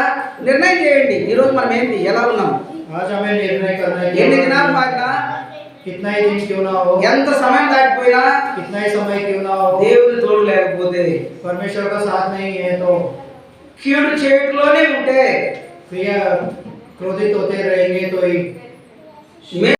Speaker 1: నిర్ణయం చేయండి, ఈరోజు మనం ఏంటి, ఎలా ఉన్నాం.
Speaker 2: आज हमें निर्णय करना है कि
Speaker 1: ఎన్ని దినాలు మారినా,
Speaker 2: कितना ही दिन क्यों ना हो,
Speaker 1: ఎంత సమయం దాటిపోయినా,
Speaker 2: कितना ही समय क्यों ना हो,
Speaker 1: దేవుని తోడు లేకపోతే,
Speaker 2: परमेश्वर का साथ नहीं है तो
Speaker 1: కీడు చేయటంలోనే ఉంటే,
Speaker 2: क्रिया क्रोधित होते रहेंगे तो ही
Speaker 1: मैं